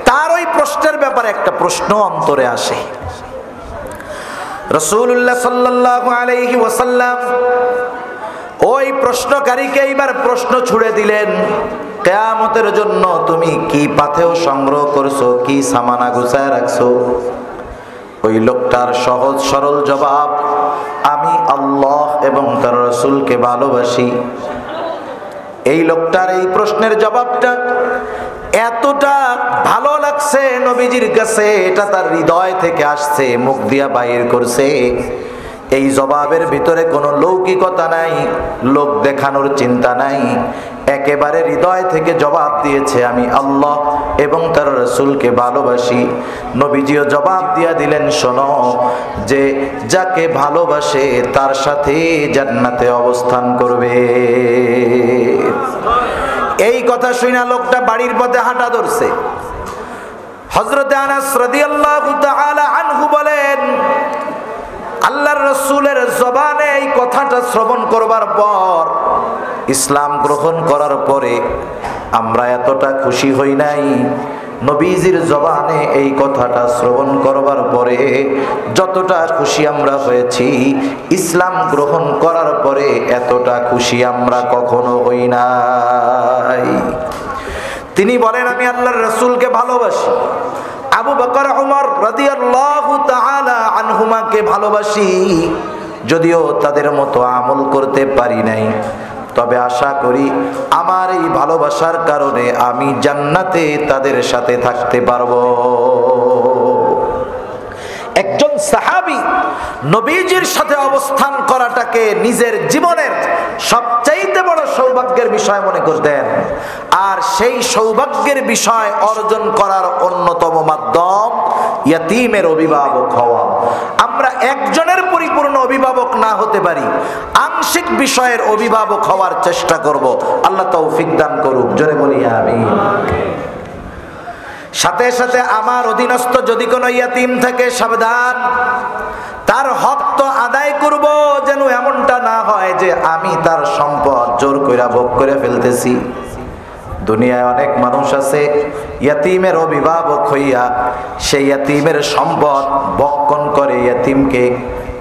তার ওই প্রশ্নের ব্যাপারে একটা প্রশ্ন অন্তরে আসে। রাসূলুল্লাহ সাল্লাল্লাহু আলাইহি ওয়াসাল্লাম ওই প্রশ্নকারীকে এইবার প্রশ্ন ছুড়ে দিলেন, কিয়ামতের জন্য তুমি কি পাথেয় সংগ্রহ করছো, কি সামানা গুছায় রাখছো? ওই লোকটার সহজ সরল জবাব, আমি আল্লাহ এবং তার রাসূলকে ভালোবাসি। এই লোকটার এই প্রশ্নের জবাবটা এতটা ভালো লাগছে নবীজির কাছে, এটা তার হৃদয় থেকে আসছে, মুখ দিয়া বাইর করছে। এই জবাবের ভিতরে কোনো লৌকিকতা নাই, লোক দেখানোর চিন্তা নাই, একেবারে হৃদয় থেকে জবাব দিয়েছে, আমি আল্লাহ এবং তার রাসূলকে ভালোবাসি। নবীজিও জবাব দিয়া দিলেন, শোনো, যে যাকে ভালোবাসে তার সাথে জান্নাতে অবস্থান করবে। এই কথা শুনে লোকটা বাড়ির পথে হাঁটা ধরছে। হযরত আনাস রাদিয়াল্লাহু তাআলা আনহু বলেন, আল্লাহর রাসূলের জবানে এই কথাটা শ্রবণ করবার পর, ইসলাম গ্রহণ করার পরে আমরা এতটা খুশি হই নাই নবীজির জবানে এই কথাটা শ্রবণ করবার পরে যতটা খুশি আমরা হয়েছি ইসলাম গ্রহণ করার পরে এতটা খুশি আমরা কখনো হই নাই। তিনি বলেন, আমি আল্লাহর রাসূলকে ভালোবাসি, আবু বকর ওমর রাদিয়াল্লাহু তাআলা আনহুমাকে ভালোবাসি, যদিও তাদের মতো আমল করতে পারি নাই, তবে আশা করি আমার এই ভালোবাসার কারণে আমি জান্নাতে তাদের সাথে থাকতে পারবো। একজন সাহাবী নবীজির সাথে অবস্থান করাটাকে নিজের জীবনের সবচাইতে বড় সৌভাগ্যের বিষয় মনে করতেন, আর সেই সৌভাগ্যের বিষয় অর্জন করার অন্যতম মাধ্যম ইয়াতীমের অভিভাবক হওয়া। আমরা একজনের পরিপূর্ণ অভিভাবক না হতে পারি, আংশিক বিষয়ের অভিভাবক হওয়ার চেষ্টা করব। আল্লাহ তৌফিক দান করুক, জোরে বলি আমিন। সাথে সাথে আমার অধীনস্থ যদি কোনো ইয়াতীম থাকে, সাবধান, তার হক তো আদায় করব, যেন এমনটা না হয় যে আমি তার সম্পদ জোর কইরা ভোগ করে ফেলতেছি। দুনিয়ায় অনেক মানুষ আছে ইয়াতীমের অভিভাবক হইয়া সেই ইয়াতীমের সম্পদ ভক্ষণ করে, ইয়াতীমকে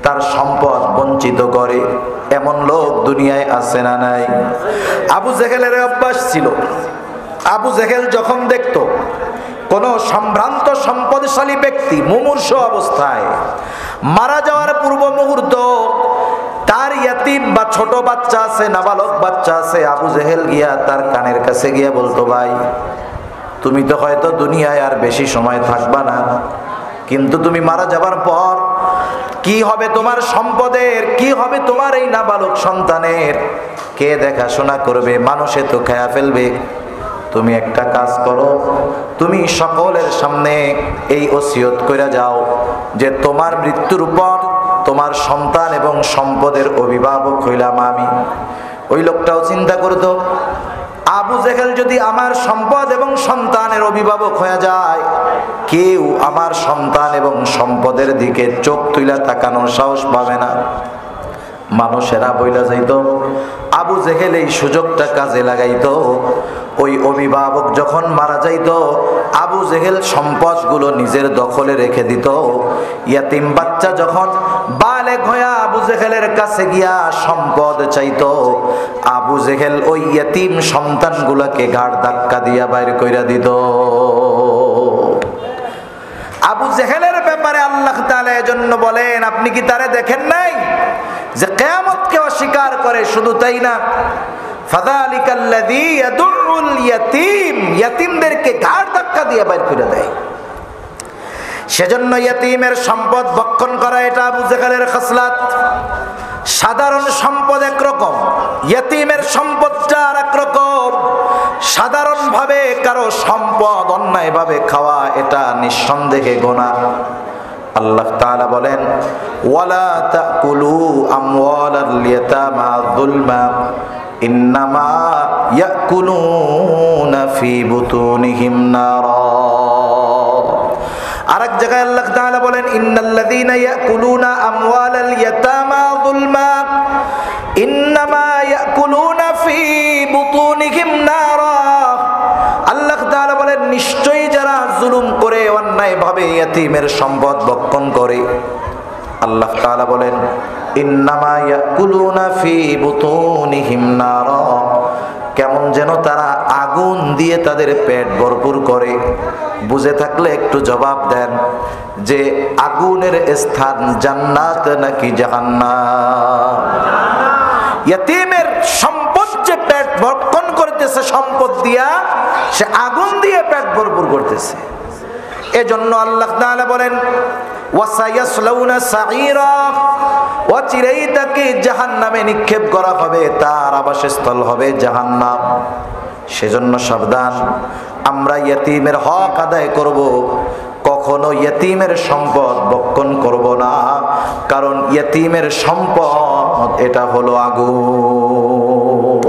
তার সম্পদ বঞ্চিত করে, এমন লোক দুনিয়ায় আছে না নাই? আবু জেহেলের অভ্যাস ছিল, আবু জেহেল যখন দেখতো কোন সম্ভ্রান্ত সম্পদশালী ব্যক্তি মুমূর্ষ অবস্থায় মারা যাওয়ার পূর্ব মুহূর্ত তার ইয়াতীম বা ছোট বাচ্চা আছে, নাবালক বাচ্চা আছে, আবু জেহেল গিয়া তার কানের কাছে গিয়া বলতো, ভাই তুমি তো হয়তো দুনিয়ায় আর বেশি সময় থাকবা না, কিন্তু তুমি মারা যাবার পর কি হবে তোমার সম্পদের, কি হবে তোমার এই নাবালক সন্তানের, কে দেখাশোনা করবে? মানুষে তো খেয়া ফেলবে। তুমি একটা কাজ করো, তুমি সকলের সামনে এই ওসিয়ত কইরা যাও যে তোমার মৃত্যুর পর তোমার সন্তান এবং সম্পদের অভিভাবক হইলাম আমি। ওই লোকটাও চিন্তা করতো, আবু জেহেল যদি আমার সম্পদ এবং সন্তানের অভিভাবক হয়ে যায়, কেউ আমার সন্তান এবং সম্পদের দিকে চোখ তুইলা তাকানোর সাহস পাবে না। মানুষেরা বইলা যাইতো, আবু জেহেল এই সুযোগটা কাজে লাগাইতো। ওই অভিভাবক যখন মারা যাইতো, আবু জেহেল সম্পদগুলো নিজের দখলে রেখে দিত। ইয়াতীম বাচ্চা যখন বালেগ হইয়া আবু জেহেলের কাছে গিয়া সম্পদ চাইতো, আবু জেহেল ওই ইয়াতীম সন্তানগুলোকে ঘাড় ধাক্কা দিয়া বাইর কইরা দিত। আবু জেহেলের ব্যাপারে আল্লাহ তাআলা এজন্য বলেন, আপনি কি তারে দেখেন নাই যে কিয়ামতকে অস্বীকার করে। শুধু তাই না, ফাযালিকাল্লাযী ইয়াদুররুল ইয়াতীম, ইয়াতীমদেরকে ঘাড় ধাক্কা দিয়ে বাইর করে দেয়। সেজন্য ইয়াতীমের সম্পদ ভক্ষণ করা এটা আবু জেহেলের খাসলাত। সাধারণ সম্পদ একরকম, ইয়াতীমের সম্পদটা আর একরকম। সাধারণভাবে কারো সম্পদ অন্যায়ভাবে খাওয়া এটা নিঃসন্দেহে গুনাহ। আল্লাহ তাআলা বলেন, ওয়ালা তাকুলু আমওয়ালাল ইয়াতামা যুলমা ইন্নামা ইয়াকুলুনা ফি বুতুনিহিম নারা। আরেক জায়গায় আল্লাহ তাআলা বলেন, ইন্নাল্লাযীনা ইয়াকুলুনা আমওয়ালাল ইয়াতামা যুলমা ইন্নামা ইয়াকুলুনা ফি বুতুনিহিম নারা। আল্লাহ তাআলা বলেন, নিশ্চয়ই যারা জুলুম করে অন্যায়ভাবে ইয়াতীমের সম্পদ ভক্ষণ করে, আল্লাহ তাআলা বলেন, ইন্নামা ইয়াকুলুনা ফি বুতুনিহিম নারা, কেমন যেন তারা আগুন দিয়ে তাদের পেট ভরপুর করে। বুঝে থাকলে একটু জবাব দেন যে আগুনের স্থান জান্নাত নাকি জাহান্নাম? ইয়াতীমের সম্পদ যে পেট ভক্ষণ করতেছে সম্পদ দিয়া, সে আগুন দিয়ে পেট ভরপুর করতেছে। এজন্য আল্লাহ তাআলা বলেন, ওয়াসায়াসলাউনা সাঈরা, অচিরেই তাকে জাহান্নামে নিক্ষেপ করা হবে, তার আবাসস্থল হবে জাহান্নাম। সেজন্য সাবধান, আমরা ইয়াতীমের হক আদায় করব, কখনো ইয়াতীমের সম্পদ ভক্ষণ করব না, কারণ ইয়াতীমের সম্পদ এটা হলো আগুন।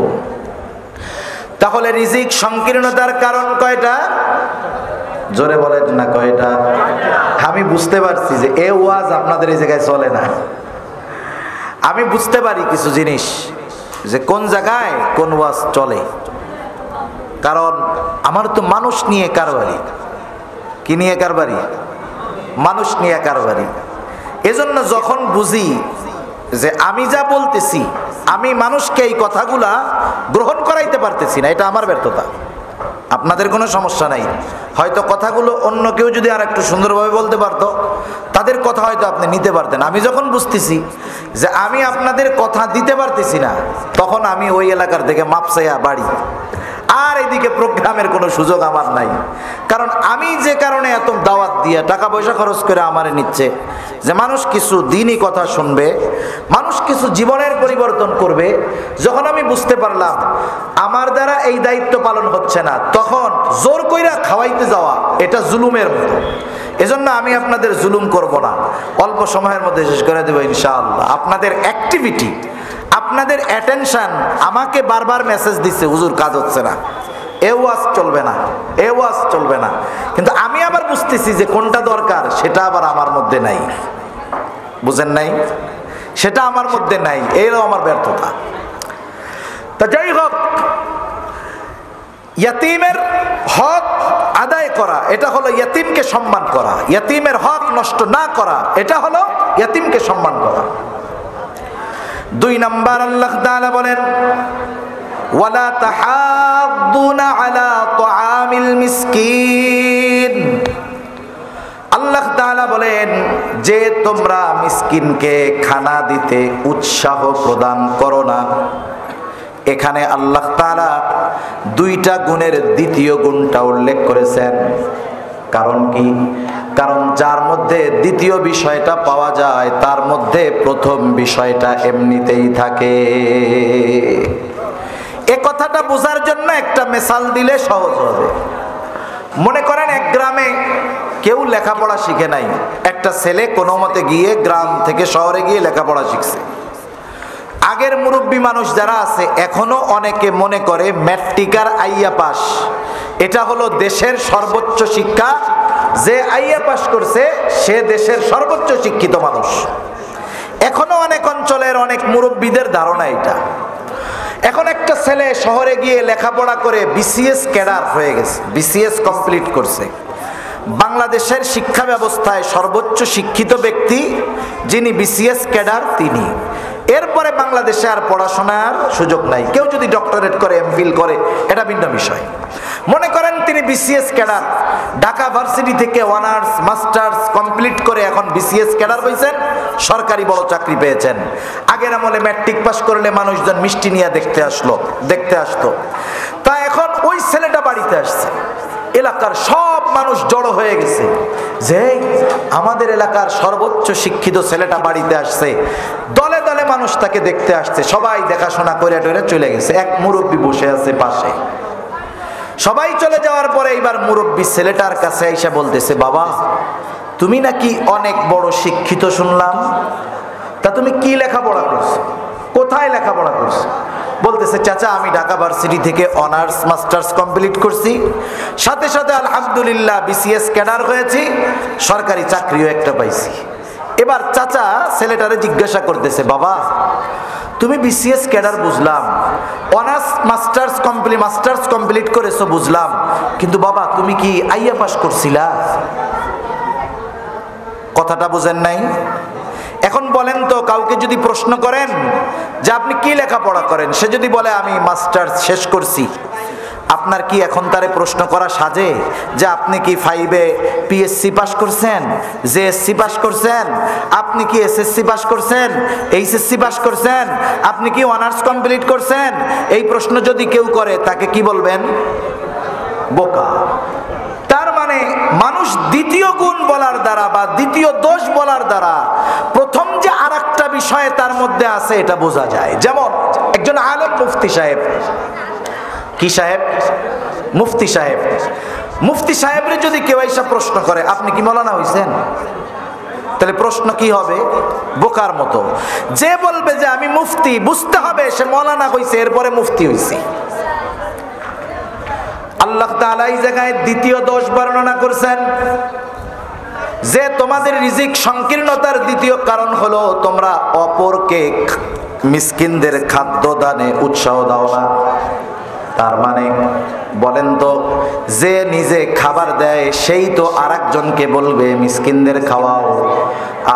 তাহলে রিজিক সংকীর্ণতার কারণ কয়টা? জোরে বলেন না কয়টা? আমি বুঝতে পারছি যে এ ওয়াজ আপনাদের এই জায়গায় চলে না। আমি বুঝতে পারি কিছু জিনিস যে কোন জায়গায় কোন ওয়াজ চলে, কারণ আমার তো মানুষ নিয়ে কারবারি। কি নিয়ে কারবারি? মানুষ নিয়ে কারবারি। এজন্য যখন বুঝি যে আমি যা বলতেছি আমি মানুষকে এই কথাগুলা গ্রহণ করাইতে পারতেছি না, এটা আমার ব্যর্থতা। আপনাদের কোনো সমস্যা নাই, হয়তো কথাগুলো অন্য কেউ যদি আর একটু সুন্দরভাবে বলতে পারতো, তাদের কথা হয়তো আপনি নিতে পারতেন। আমি যখন বুঝতেছি যে আমি আপনাদের কথা দিতে পারতেছি না, তখন আমি ওই এলাকার থেকে মাপ চাইয়া বাড়ি। আর এদিকে প্রোগ্রামের কোনো সুযোগ আমার নাই, কারণ আমি যে কারণে এত দাওয়াত দিয়ে টাকা পয়সা খরচ করে আমারে নিচ্ছে যে মানুষ কিছু দিনই কথা শুনবে, মানুষ কিছু জীবনের পরিবর্তন করবে। যখন আমি বুঝতে পারলাম আমার দ্বারা এই দায়িত্ব পালন হচ্ছে না, তখন জোর কইরা খাওয়াইতে যাওয়া এটা জুলুমের মতো। এজন্য আমি আপনাদের জুলুম করব না, অল্প সময়ের মধ্যে শেষ করে দেবো ইনশাআল্লাহ। আপনাদের অ্যাক্টিভিটি, আপনাদের অ্যাটেনশন আমাকে বারবার মেসেজ দিচ্ছে, হুজুর কাজ হচ্ছে না, এ ওয়াজ চলবে না, এ ওয়াজ চলবে না। কিন্তু আমি আবার বুঝতেছি যে কোনটা দরকার সেটা আবার আমার মধ্যে নাই। বুঝেন নাই? সেটা আমার মধ্যে নাই, এরও আমার ব্যর্থতা। তা যাই হোক, ইয়াতীমের হক আদায় করা এটা হলো ইয়াতীমকে সম্মান করা, ইয়াতীমের হক নষ্ট না করা এটা হলো ইয়াতীমকে সম্মান করা। 2 নাম্বার আল্লাহ তাআলা বলেন, ওয়ালা তাহাদ্দুনা আলা তুআমিল মিসকিন। আল্লাহ তাআলা বলেন যে তোমরা মিসকিনকে খানা দিতে উৎসাহ প্রদান করো না। এখানে আল্লাহ তাআলা 2টা গুণের দ্বিতীয় গুণটা উল্লেখ করেছেন। কারণ কি? কারণ যার মধ্যে দ্বিতীয় বিষয়টা পাওয়া যায় তার মধ্যে প্রথম বিষয়টা এমনিতেই থাকে। এ কথাটা বোঝার জন্য একটা মিসাল দিলে সহজ হবে। মনে করেন এক গ্রামে কেউ লেখাপড়া শিখে নাই, একটা ছেলে কোনো মতে গিয়ে গ্রাম থেকে শহরে গিয়ে লেখাপড়া শিখছে। আগের মুরব্বী মানুষ যারা আছে এখনো অনেকে মনে করে ম্যাট্রিকার আইয়া পাস এটা হলো দেশের সর্বোচ্চ শিক্ষা, যে আইয়া পাস করছে সে দেশের সর্বোচ্চ শিক্ষিত মানুষ। এখনো অনেক অঞ্চলের অনেক মুরব্বীদের ধারণা এটা। এখন একটা ছেলে শহরে গিয়ে লেখাপড়া করে বিসিএস ক্যাডার হয়ে গেছে, বিসিএস কমপ্লিট করছে। বাংলাদেশের শিক্ষা ব্যবস্থায় সর্বোচ্চ শিক্ষিত ব্যক্তি যিনি বিসিএস ক্যাডার তিনি। এরপরে বাংলাদেশে আর পড়াশোনার সুযোগ নাই। কেউ যদি ডক্টরেট করে, এমফিল করে, এটা ভিন্ন বিষয়। মনে করেন তিনি বিসিএস ক্যাডার, ঢাকা ভার্সিটি থেকে অনার্স মাস্টার্স কমপ্লিট করে এখন বিসিএস ক্যাডার হয়েছেন, সরকারি বড় চাকরি পেয়েছেন। আগের আমলে ম্যাট্রিক পাস করলে মানুষজন মিষ্টি নিয়ে দেখতে আসতো। তা এখন ওই ছেলেটা বাড়িতে আসছে, এলাকার সব মানুষ জড়ো হয়ে গেছে যে আমাদের এলাকার সর্বোচ্চ শিক্ষিত ছেলেটা বাড়িতে আসছে। দলে দলে মানুষ তাকে দেখতে আসছে, সবাই দেখাশোনা করে টরে চলে গেছে। এক মুরব্বী বসে আছে পাশে। সবাই চলে যাওয়ার পরে এইবার মুরব্বী ছেলেটার কাছে আইসা বলতেছে, বাবা তুমি নাকি অনেক বড় শিক্ষিত শুনলাম, তা তুমি কি লেখাপড়া করছো, কোথায় লেখাপড়া করছো? বলতেছে, চাচা আমি ঢাকা ভার্সিটি থেকে অনার্স মাস্টার্স কমপ্লিট করছি, সাথে সাথে আলহামদুলিল্লাহ বিসিএস ক্যাডার হয়েছি, সরকারি চাকরিও একটা পাইছি। এবার চাচা ছেলেটারে জিজ্ঞাসা করতেছে, বাবা তুমি বিসিএস ক্যাডার বুঝলাম, অনার্স মাস্টার্স কমপ্লিট করেছো বুঝলাম, কিন্তু বাবা তুমি কি আইয়া পাস করছিলা? কথাটা বুঝেন নাই? এখন বলেন তো, কাউকে যদি প্রশ্ন করেন যে আপনি কি লেখাপড়া করেন, সে যদি বলে আমি মাস্টার্স শেষ করছি, আপনার কি এখন তারে প্রশ্ন করা সাজে যে আপনি কি 5-এ পিএসসি পাস করছেন, জেএসসি পাস করছেন, আপনি কি এসএসসি পাস করছেন, এইচএসসি পাস করছেন, আপনি কি অনার্স কমপ্লিট করছেন? এই প্রশ্ন যদি কেউ করে তাকে কি বলবেন? বোকা। তার মানে মানুষ দ্বিতীয় গুণ বলার দ্বারা বা দ্বিতীয় দোষ বলার দ্বারা প্রথম যে আরেকটা বিষয়ে তার মধ্যে আছে এটা বোঝা যায়। যেমন একজন আলেম মুফতি সাহেব, কি সাহেব? মুফতি সাহেব। মুফতি সাহেবরে যদি কেউ এসে প্রশ্ন করে আপনি কি মৌলানা হইছেন, তাহলে প্রশ্ন কি হবে? বোকার মতো। যে বলবে যে আমি মুফতি, বুঝতে হবে সে মৌলানা হইছে, এরপরে মুফতি হইছে। আল্লাহ তাআলা এই জায়গায় দ্বিতীয় দোষ বর্ণনা করছেন যে তোমাদের রিজিক সংকীর্ণতার দ্বিতীয় কারণ হলো তোমরা অপরকে মিসকিনদের খাদ্য দানে উৎসাহ দাও না। তার মানে বলেন তো, যে নিজে খাবার দেয় সেই তো আরেকজনকে বলবে মিসকিনদের খাওয়াও,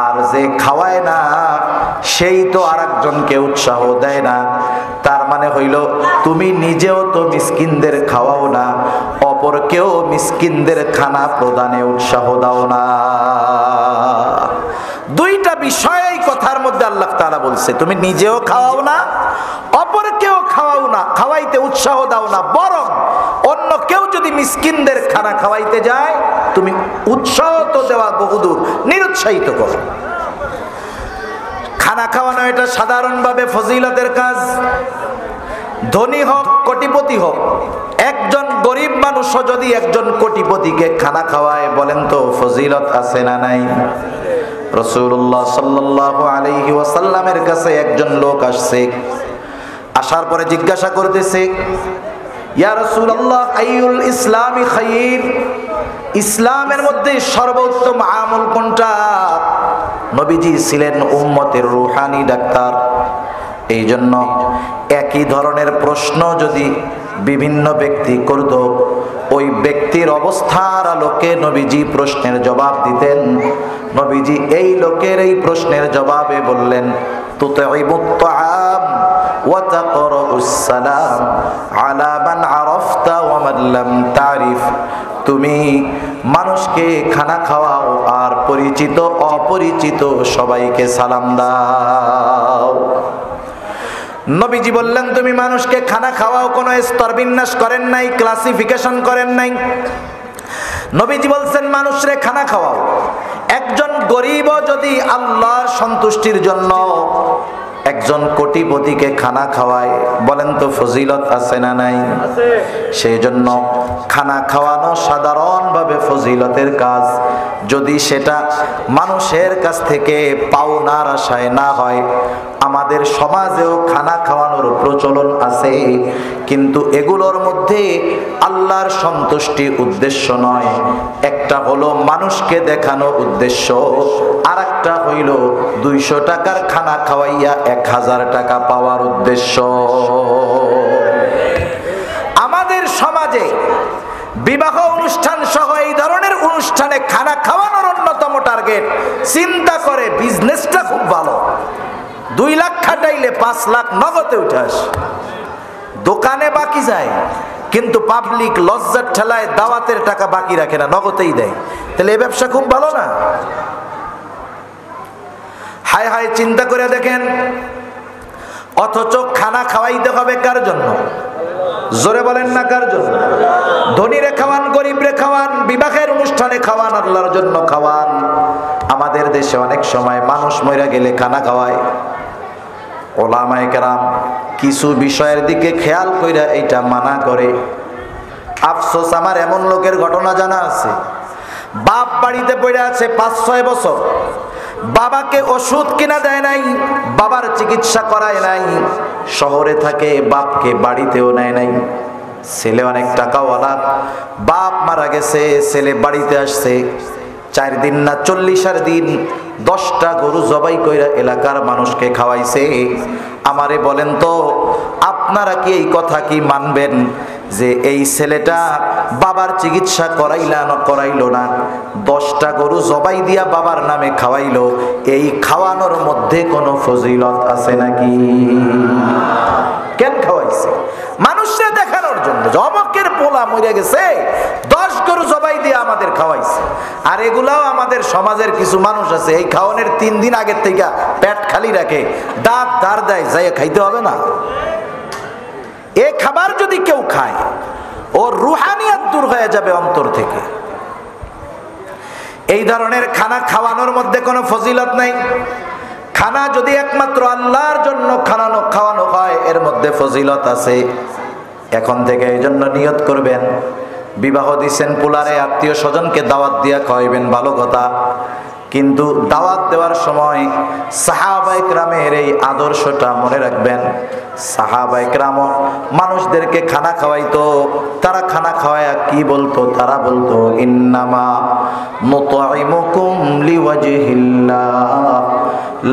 আর যে খাওয়ায় না সেই তো আরেকজনকে উৎসাহ দেয় না। তার মানে হইল তুমি নিজেও তো মিসকিনদের খাওয়াও না, অপরকেও মিসকিনদের খানা প্রদানে উৎসাহ দাও না। দুইটা বিষয় এই কথার মধ্যে আল্লাহ তাআলা বলছে, তুমি নিজেও খাওয়াও না, অপরকেও খাওয়াও না, খাওয়াইতে উৎসাহ দাও না, বরং অন্য কেউ যদি মিসকিনদের খানা খাওয়াইতে যায় তুমি উৎসাহ তো দেওয়া বহুদূর, নিরুৎসাহিত করো। খানা খাওয়ানো এটা সাধারণভাবে ফজিলতের কাজ। ধনী হোক কোটিপতি হোক, একজন গরিব মানুষও যদি একজন কোটিপতিকে খানা খাওয়ায়, বলেন তো ফজিলত আছে না নাই? রাসূলুল্লাহ সাল্লাল্লাহু আলাইহি ওয়াসাল্লামের কাছে একজন লোক আসছে, আসার পরে জিজ্ঞাসা করতেছে, ইয়া রাসূলুল্লাহ আইয়ুল ইসলামি খায়র, ইসলামের মধ্যে সর্বোত্তম আমল কোনটা? নবীজি ছিলেন উম্মতের রূহানি ডাক্তার, এই জন্য একই ধরনের প্রশ্ন যদি বিভিন্ন ব্যক্তি করত, ওই ব্যক্তির অবস্থার আলোকে নবীজি প্রশ্নের জবাব দিতেন। নবীজি এই লোকের এই প্রশ্নের জবাবে বললেন, তুতঈমুত তাআম ওয়া তাকরাউস সালাম আলা মান আরাফতা ওয়া মান লাম তারিফ, তুমি মানুষকে খানা খাওয়াও আর পরিচিত অপরিচিত সবাইকে সালাম দাও। নবীজি বললেন তুমি মানুষকে খানা খাওয়াও, কোনো স্তর বিন্যাস করেন নাই, ক্লাসিফিকেশন করেন নাই। নবীজি বলছেন মানুষরে খানা খাওয়াও। একজন গরিবও যদি আল্লাহর সন্তুষ্টির জন্য একজন কোটিপতিকে খানা খাওয়ায়, বলেন তো ফজিলত আছে না নাই? সেই জন্য খানা খাওয়ানো সাধারণভাবে ফজিলতের কাজ, যদি সেটা মানুষের কাছ থেকে পাওনার আশায় না হয়। আমাদের সমাজেও খানা খাওয়ানোর প্রচলন আছে, কিন্তু এগুলোর মধ্যে আল্লাহর সন্তুষ্টি উদ্দেশ্য নয়। একটা হলো মানুষকে দেখানো উদ্দেশ্য, আর একটা হইল 200 টাকার খানা খাওয়াইয়া 1000 টাকা পাওয়ার উদ্দেশ্য। আমাদের সমাজে বিবাহ অনুষ্ঠান সহ এই ধরনের অনুষ্ঠানে খানা খাওয়ানোর অন্যতম টার্গেট, চিন্তা করে বিজনেসটা খুব ভালো, 2 লাখ খাটাইলে 5 লাখ নগদে উঠে আসে। দোকানে বাকি যায়, কিন্তু পাবলিক লজ্জার ঠেলায় দাওয়াতের টাকা বাকি রাখে না, নগদেই দেয়। তাহলে এই ব্যবসা খুব ভালো না? হায় হায়, চিন্তা করে দেখেন। অথচ খানা খাওয়াইতে হবে কার জন্য? জোরে বলেন না কার জন্য? ধনীরে খাওয়ান, গরিবরে খাওয়ান, বিবাহের অনুষ্ঠানে খাওয়ান, আল্লাহর জন্য খাওয়ান। আমাদের দেশে অনেক সময় মানুষ মইরা গেলে খানা খাওয়ায়। ওলামায়ে কেরাম কিছু বিষয়ের দিকে খেয়াল কইরা এইটা মানা করে। আফসোস, আমার এমন লোকের ঘটনা জানা আছে, বাপ বাড়িতে পড়ে আছে 5-6 বছর, বাবাকে ওষুধ কিনা দেয় নাই, বাবার চিকিৎসা করায় নাই, শহরে থাকে, বাপকে বাড়িতেও নেয় নাই। ছেলে অনেক টাকাওয়ালা, বাপ মারা গেছে, ছেলে বাড়িতে আসছে। 4 দিন না 40 দিন 10টা গরু জবাই কইরা এলাকার মানুষকে খাওয়াইছে। আমারে বলেন তো, আপনারা কি এই কথা কি মানবেন যে এই ছেলেটা বাবার চিকিৎসা করাইলো না, 10টা গরু জবাই দিয়া বাবার নামে খাওয়াইলো, এই খাওয়ানোর মধ্যে কোনো ফজিলত আছে নাকি? কেন খাওয়াইছে? মানুষরা দেখানোর জন্য, অমকের পোলা মরে গেছে, 10 গরু জবাই দিয়ে আমাদের খাওয়াইছে। আর এগুলাও আমাদের সমাজের কিছু মানুষ আছে, এই খাওয়ানোর 3 দিন আগের থেকে পেট খালি রাখে, দাঁত ধার দেয়, যাই খাইতে হবে না। এই খাবার যদি কেউ খায়, ওর রুহানিয়াত দূর হয়ে যাবে অন্তর থেকে। এই ধরনের খানা খাওয়ানোর মধ্যে কোনো ফজিলত নাই। খানা যদি একমাত্র আল্লাহর জন্য খাওয়ানো হয়, এর মধ্যে ফজিলত আছে। এখন থেকে এই জন্য নিয়ত করবেন, বিবাহ দিচ্ছেন পোলারে, আত্মীয় স্বজনকে দাওয়াত দিয়া খাওয়াইবেন, ভালো কথা। কিন্তু দাওয়াত দেওয়ার সময় সাহাবায়ে কেরামের এই আদর্শটা মনে রাখবেন। সাহাবায়ে কেরাম মানুষদেরকে খানা খাওয়াইতো। তারা খানা খাওয়ায়া কি বলতো? তারা বলতো, ইন্নামা নুতঈমুকুম লিওয়াজহিল্লাহ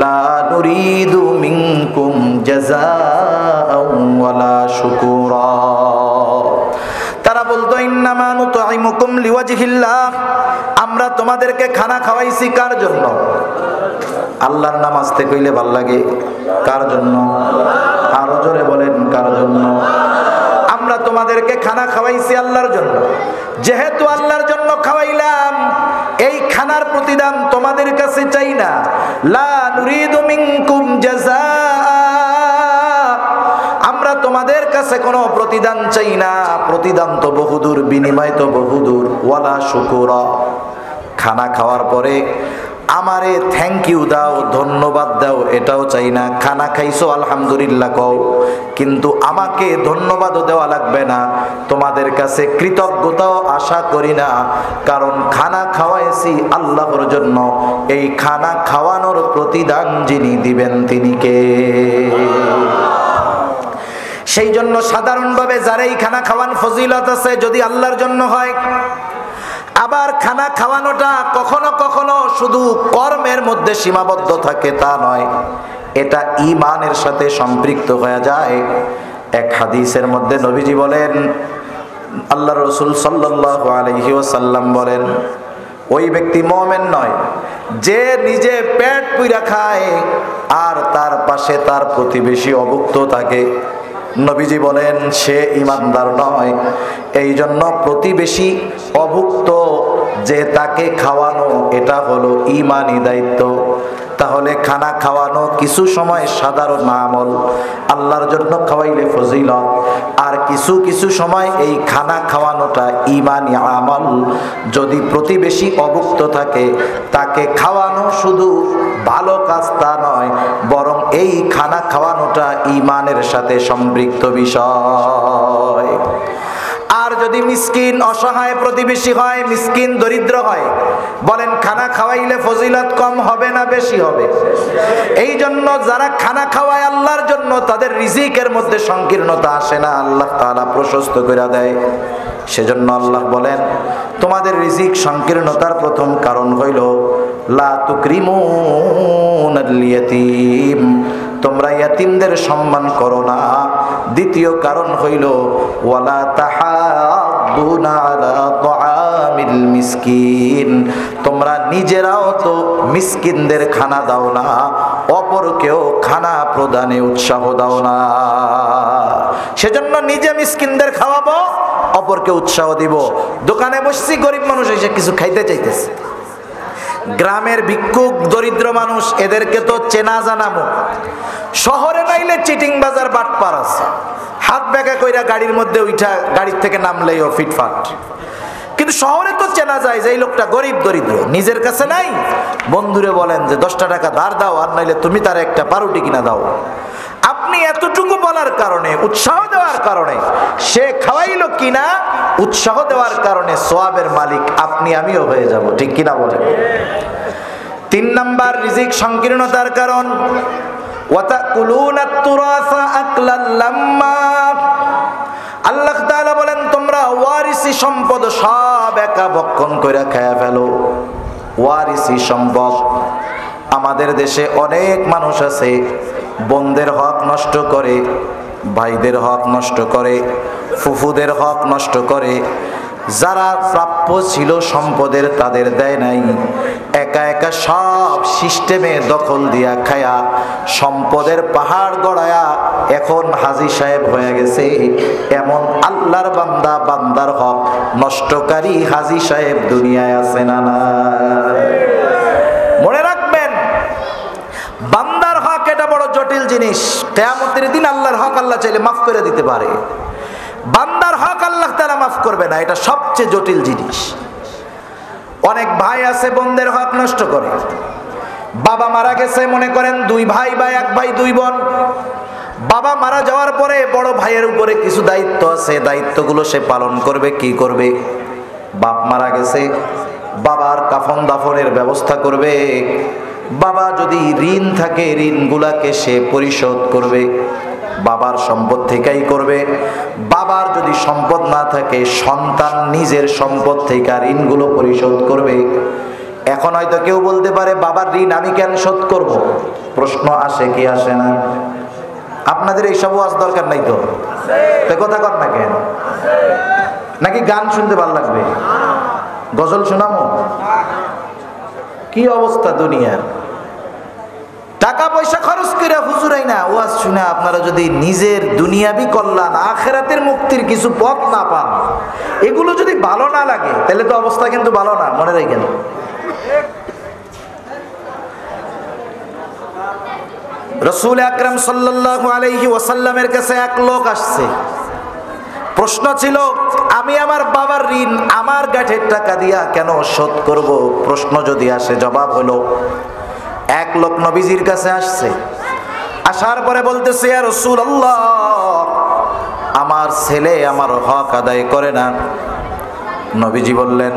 লা নুরিদু মিনকুম জাযাআন ওয়ালা শুকুরা। তারা বলতো, ইন্নামা নুতঈমুকুম লিওয়াজহিল্লাহ, আমরা তোমাদেরকে খানা খাওয়াইছি কার জন্য? আল্লাহর নাম আস্তে কইলে ভাল লাগে। কার জন্য? আরো জোরে বলেন, কার জন্য? আমরা তোমাদেরকে খানা খাওয়াইছি আল্লাহর জন্য। যেহেতু আল্লাহর জন্য খাওয়াইলাম, এই খানার প্রতিদান তোমাদের কাছে চাই না। লা নুরিদু মিনকুম জাযা, আমরা তোমাদের কাছে কোনো প্রতিদান চাই না। প্রতিদান তো বহুদূর, বিনিময় তো বহুদূর। ওয়ালা শুকুরা, খানা খাওয়ার পরে আমারে থ্যাংক ইউ দাও, ধন্যবাদ দাও, এটাও চাই না। খানা খাইছো আলহামদুলিল্লাহ কও, কিন্তু আমাকে ধন্যবাদও দেওয়া লাগবে না, তোমাদের কাছে কৃতজ্ঞতাও আশা করি না। কারণ খানা খাওয়াইছি আল্লাহর জন্য, এই খানা খাওয়ানোর প্রতিদান যিনি দিবেন তিনি কে? সেই জন্য সাধারণভাবে যারাই খানা খাওয়ান ফজিলত আছে যদি আল্লাহর জন্য হয়। আবার খানা খাওয়ানোটা কখনো কখনো শুধু কর্মের মধ্যে সীমাবদ্ধ থাকে তা নয়, এটা ঈমানের সাথে সম্পৃক্ত হয়ে যায়। এক হাদিসের মধ্যে নবীজি বলেন, আল্লাহর রাসূল সাল্লাল্লাহু আলাইহি ওয়াসাল্লাম বলেন, ওই ব্যক্তি মুমিন নয় যে নিজে পেট পুইরা খায় আর তার পাশে তার প্রতিবেশী অভুক্ত থাকে। নবীজি বলেন সে ঈমানদার নয়। এই জন্য প্রতিবেশী অভুক্ত যে তাকে খাওয়ানো, এটা হলো ঈমানি দায়িত্ব। তাহলে খানা খাওয়ানো কিছু সময় সাধারণ আমল, আল্লাহর জন্য খাওয়াইলে ফজিলত, আর কিছু কিছু সময় এই খানা খাওয়ানোটা ঈমানি আমল। যদি প্রতিবেশী অভুক্ত থাকে, তাকে খাওয়ানো শুধু ভালো কাজ তা নয়, বরং এই খানা খাওয়ানোটা ঈমানের সাথে সম্পৃক্ত বিষয়। আর যদি মিসকিন অসহায় প্রতিবেশী হয়, মিসকিন দরিদ্র হয়, বলেন খানা খাওয়াইলে ফজিলত কম হবে না বেশি হবে? এই জন্য যারা খানা খাওয়ায় আল্লাহর জন্য, তাদের রিজিকের মধ্যে সংকীর্ণতা আসে না, আল্লাহ তাআলা প্রশস্ত করে দেয়। সেজন্য আল্লাহ বলেন, তোমাদের রিজিক সংকীর্ণতার প্রথম কারণ হইল লা তুকরিমুনাল ইয়াতীম, তোমরা ইয়াতীমদের সম্মান করো না। দ্বিতীয় কারণ হইল ওয়ালা তাহাদ্দুনা আলা তুআমিল মিসকিন, তোমরা নিজেরাও তো মিসকিনদের খানা দাও না, অপরকেও খানা প্রদানে উৎসাহ দাও না। সেজন্য নিজে মিসকিনদের খাওয়াবো, অপরকে উৎসাহ দিব। দোকানে বসছি, গরিব মানুষ এসে কিছু খাইতে চাইতেছে, গ্রামের ভিক্ষুক দরিদ্র মানুষ, এদেরকে তো চেনা জানামো। শহরে নাইলে চিটিং বাজার বাটপার আছে, হাত ব্যাগা কইরা গাড়ির মধ্যে উঠা গাড়ির থেকে নামলেই ও ফিটফাট। কিন্তু শহরে তো চেনা যায় যে এই লোকটা গরিব দরিদ্র, নিজের কাছে নাই, বন্ধুরে বলেন যে 10টা টাকা ধার দাও, আর নাইলে তুমি তার একটা পাউরুটি কিনা দাও। আপনি এতটুকু বলার কারণে, উৎসাহ দেওয়ার কারণে, সে খাওয়াইলো কিনা, উৎসাহ দেওয়ার কারণে সওয়াবের মালিক আপনি আমিও হয়ে যাব, ঠিক কিনা বলেন? 3 নাম্বার রিজিক সংকীর্ণতার কারণ, ওয়াতাকুলুনাত তুরাসা আকলাল লাম্মা। আল্লাহ তাআলা বলেন তোমরা ওয়ারিসি সম্পদ সব একা ভক্ষণ কইরা খায়া ফেলো। ওয়ারিসি সম্পদ, আমাদের দেশে অনেক মানুষ আছে বোনদের হক নষ্ট করে, ভাইদের হক নষ্ট করে, ফুফুদের হক নষ্ট করে। যারা প্রাপ্য ছিল সম্পদের তাদের দেয় নাই, একা একা সব সিস্টেমে দখল দিয়া খায়া সম্পদের পাহাড় গড়ায়া এখন হাজী সাহেব হয়ে গেছে। এমন আল্লাহর বান্দা, বান্দার হক নষ্টকারী হাজী সাহেব দুনিয়ায় আছে না? না, মনে রাখবেন, বান্দার হক এটা বড় জটিল জিনিস। কিয়ামতের দিন আল্লাহর হক আল্লাহ চাইলে মাফ করে দিতে পারে, বান্দার হক আল্লাহ তাআলা মাফ করবে না, এটা সবচেয়ে জটিল জিনিস। অনেক ভাই আছে বোনদের হক নষ্ট করে। বাবা মারা গেছে, মনে করেন 2 ভাই বা 1 ভাই 2 বোন। বাবা মারা যাওয়ার পরে বড় ভাইয়ের উপরে কিছু দায়িত্ব আছে, দায়িত্বগুলো সে পালন করবে। কি করবে? বাপ মারা গেছে, বাবার কাফন দাফনের ব্যবস্থা করবে। বাবা যদি ঋণ থাকে ঋণগুলাকে সে পরিশোধ করবে, বাবার সম্পদ থেকেই করবে। বাবার যদি সম্পদ না থাকে সন্তান নিজের সম্পদ থেকে ঋণগুলো পরিশোধ করবে। এখন হয়তো কেউ বলতে পারে বাবার ঋণ আমি কেন শোধ করব? প্রশ্ন আসে কি আসে না? আপনাদের এইসব ওয়াজ দরকার নাই তো? কথা কর না কেন? নাকি গান শুনতে ভালো লাগবে? গজল শোনামো? কি অবস্থা দুনিয়ার! টাকা পয়সা খরচ করে হুজুরাই না ওয়াজ শুনে আপনারা যদি নিজের দুনিয়াবি কল্যাণ, আখিরাতের মুক্তির কিছু পথ না পান, এগুলো যদি ভালো না লাগে তাহলে তো অবস্থা কিন্তু ভালো না, মনে রাখেন। রাসূল আকরাম সাল্লাল্লাহু আলাইহি ওয়াসাল্লামের কাছে এক লোক আসছে। প্রশ্ন ছিল, আমি আমার বাবার ঋণ আমার গাঁঠের টাকা দিয়া কেন শোধ করব? প্রশ্ন যদি আসে, জবাব হলো, এক লোক নবীজির কাছে আসছে। আসার পরে বলতেছে, ইয়া রাসূলুল্লাহ, আমার ছেলে আমার হক আদায় করে না। নবীজি বললেন,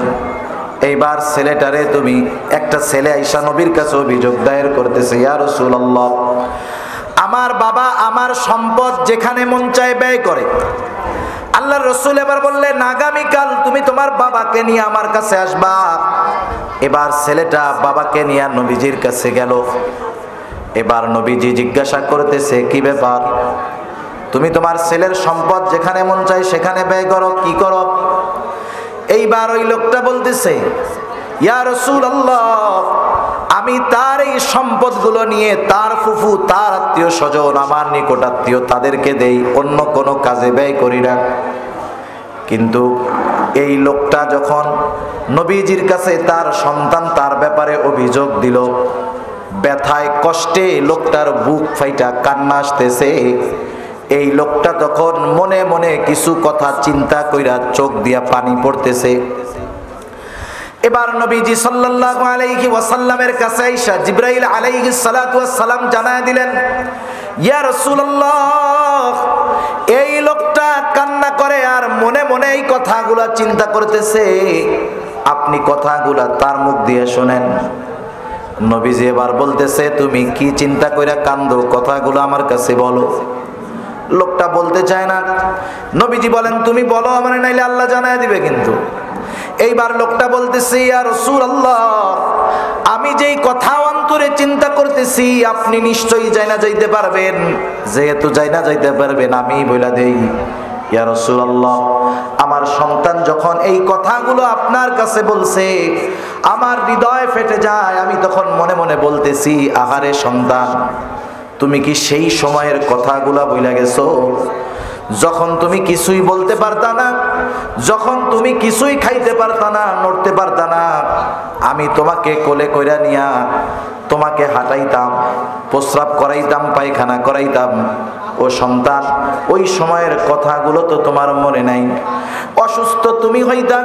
এইবার ছেলেটারে তুমি, একটা ছেলে আইসা নবীর কাছে অভিযোগ দায়ের করতেছে, ইয়া রাসূলুল্লাহ, আমার বাবা আমার সম্পদ যেখানে মন চায় ব্যয় করে। আল্লাহর রাসূল এবার বললেন, আগামীকাল তুমি তোমার বাবাকে নিয়ে আমার কাছে আসবা। এবার ছেলেটা বাবাকে নিয়ে নবীজির কাছে গেল। এবার নবীজি জিজ্ঞাসা করতেছে, কি ব্যাপার? তুমি তোমার ছেলের সম্পদ যেখানে মন চায় সেখানে ব্যয় করো, কি করো? এইবার ওই লোকটা বলতেছে, ইয়া রাসূলুল্লাহ, আমি তার এই সম্পদগুলো নিয়ে তার ফুফু, তার আত্মীয় স্বজন, আমার নিকট আত্মীয়, তাদেরকে দেই, অন্য কোনো কাজে ব্যয় করি না। কিন্তু এই লোকটা যখন নবীজির কাছে তার সন্তান তার ব্যাপারে অভিযোগ দিল, ব্যথায় কষ্টে লোকটার বুক ফাইটা কান্না আসতেছে। এই লোকটা তখন মনে মনে কিছু কথা চিন্তা কইরা চোখ দিয়া পানি পড়তেছে। এবার নবীজি সাল্লাল্লাহু আলাইহি ওয়াসাল্লামের কাছে আয়েশা জিবরাইল আলাইহিস সালাতু ওয়াস সালাম জানায় দিলেন, ইয়া রাসূলুল্লাহ, এই লোকটা কান্না করে আর মনে মনে এই কথাগুলা চিন্তা করতেছে, আপনি কথাগুলা তার মুখ দিয়ে শুনেন। নবীজি এবার বলতেছে, তুমি কি চিন্তা কইরা কান্দো, কথাগুলো আমার কাছে বলো। লোকটা বলতে চায় না। নবীজি বলেন, তুমি বলো আমার, নাইলে আল্লাহ জানায় দিবে কিন্তু। এইবার লোকটা বলতেছে, ইয়া রাসূলুল্লাহ, আমি যেই কথা অন্তরে চিন্তা করতেছি আপনি নিশ্চয়ই জানা যাইতে পারবেন। যেহেতু জানা যাইতে পারবেন, আমি বইলা দেই, ইয়া রাসূলুল্লাহ, আমার সন্তান যখন এই কথাগুলো আপনার কাছে বলছে আমার হৃদয় ফেটে যায়। আমি তখন মনে মনে বলতেছি, আহারে সন্তান, তুমি কি সেই সময়ের কথাগুলা বইলা গেছো যখন তুমি কিছুই বলতে পারতা না, যখন তুমি কিছুই খাইতে পারতা না, নড়তে পারতা না, আমি তোমাকে কোলে কইরা নিয়া তোমাকে হাঁটাইতাম, প্রস্রাব করাইতাম, পায়খানা করাইতাম। ও সন্তান, ওই সময়ের কথাগুলো তো তোমার মনে নাই। অসুস্থ তুমি হইতা,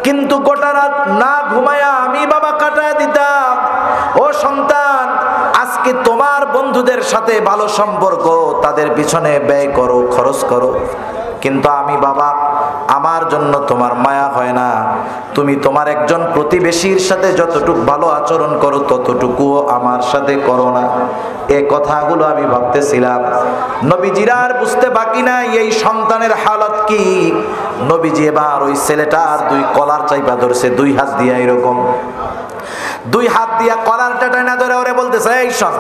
কিন্তু গোটা রাত না ঘুমায়া আমি বাবা কাটায় দিতাম। ও সন্তান, আজকে তোমার বন্ধুদের সাথে ভালো সম্পর্ক, তাদের পিছনে ব্যয় করো, খরচ করো, কিন্তু আমি বাবা, আমার জন্য তোমার মায়া হয় না। তুমি তোমার একজন প্রতিবেশীর সাথে যতটুকু ভালো আচরণ করো ততটুকুও আমার সাথে করো না। এই কথাগুলো আমি ভাবতেছিলাম। নবীজির আর বুঝতে বাকি নাই এই সন্তানের হালত কি। নবীজি এবার ওই ছেলেটার দুই কলার চাইপা ধরছে, দুই হাত দিয়া, এরকম দুই হাত দিয়া কলারটা টানা ধরে ওরে বলতেছে, এই শোন,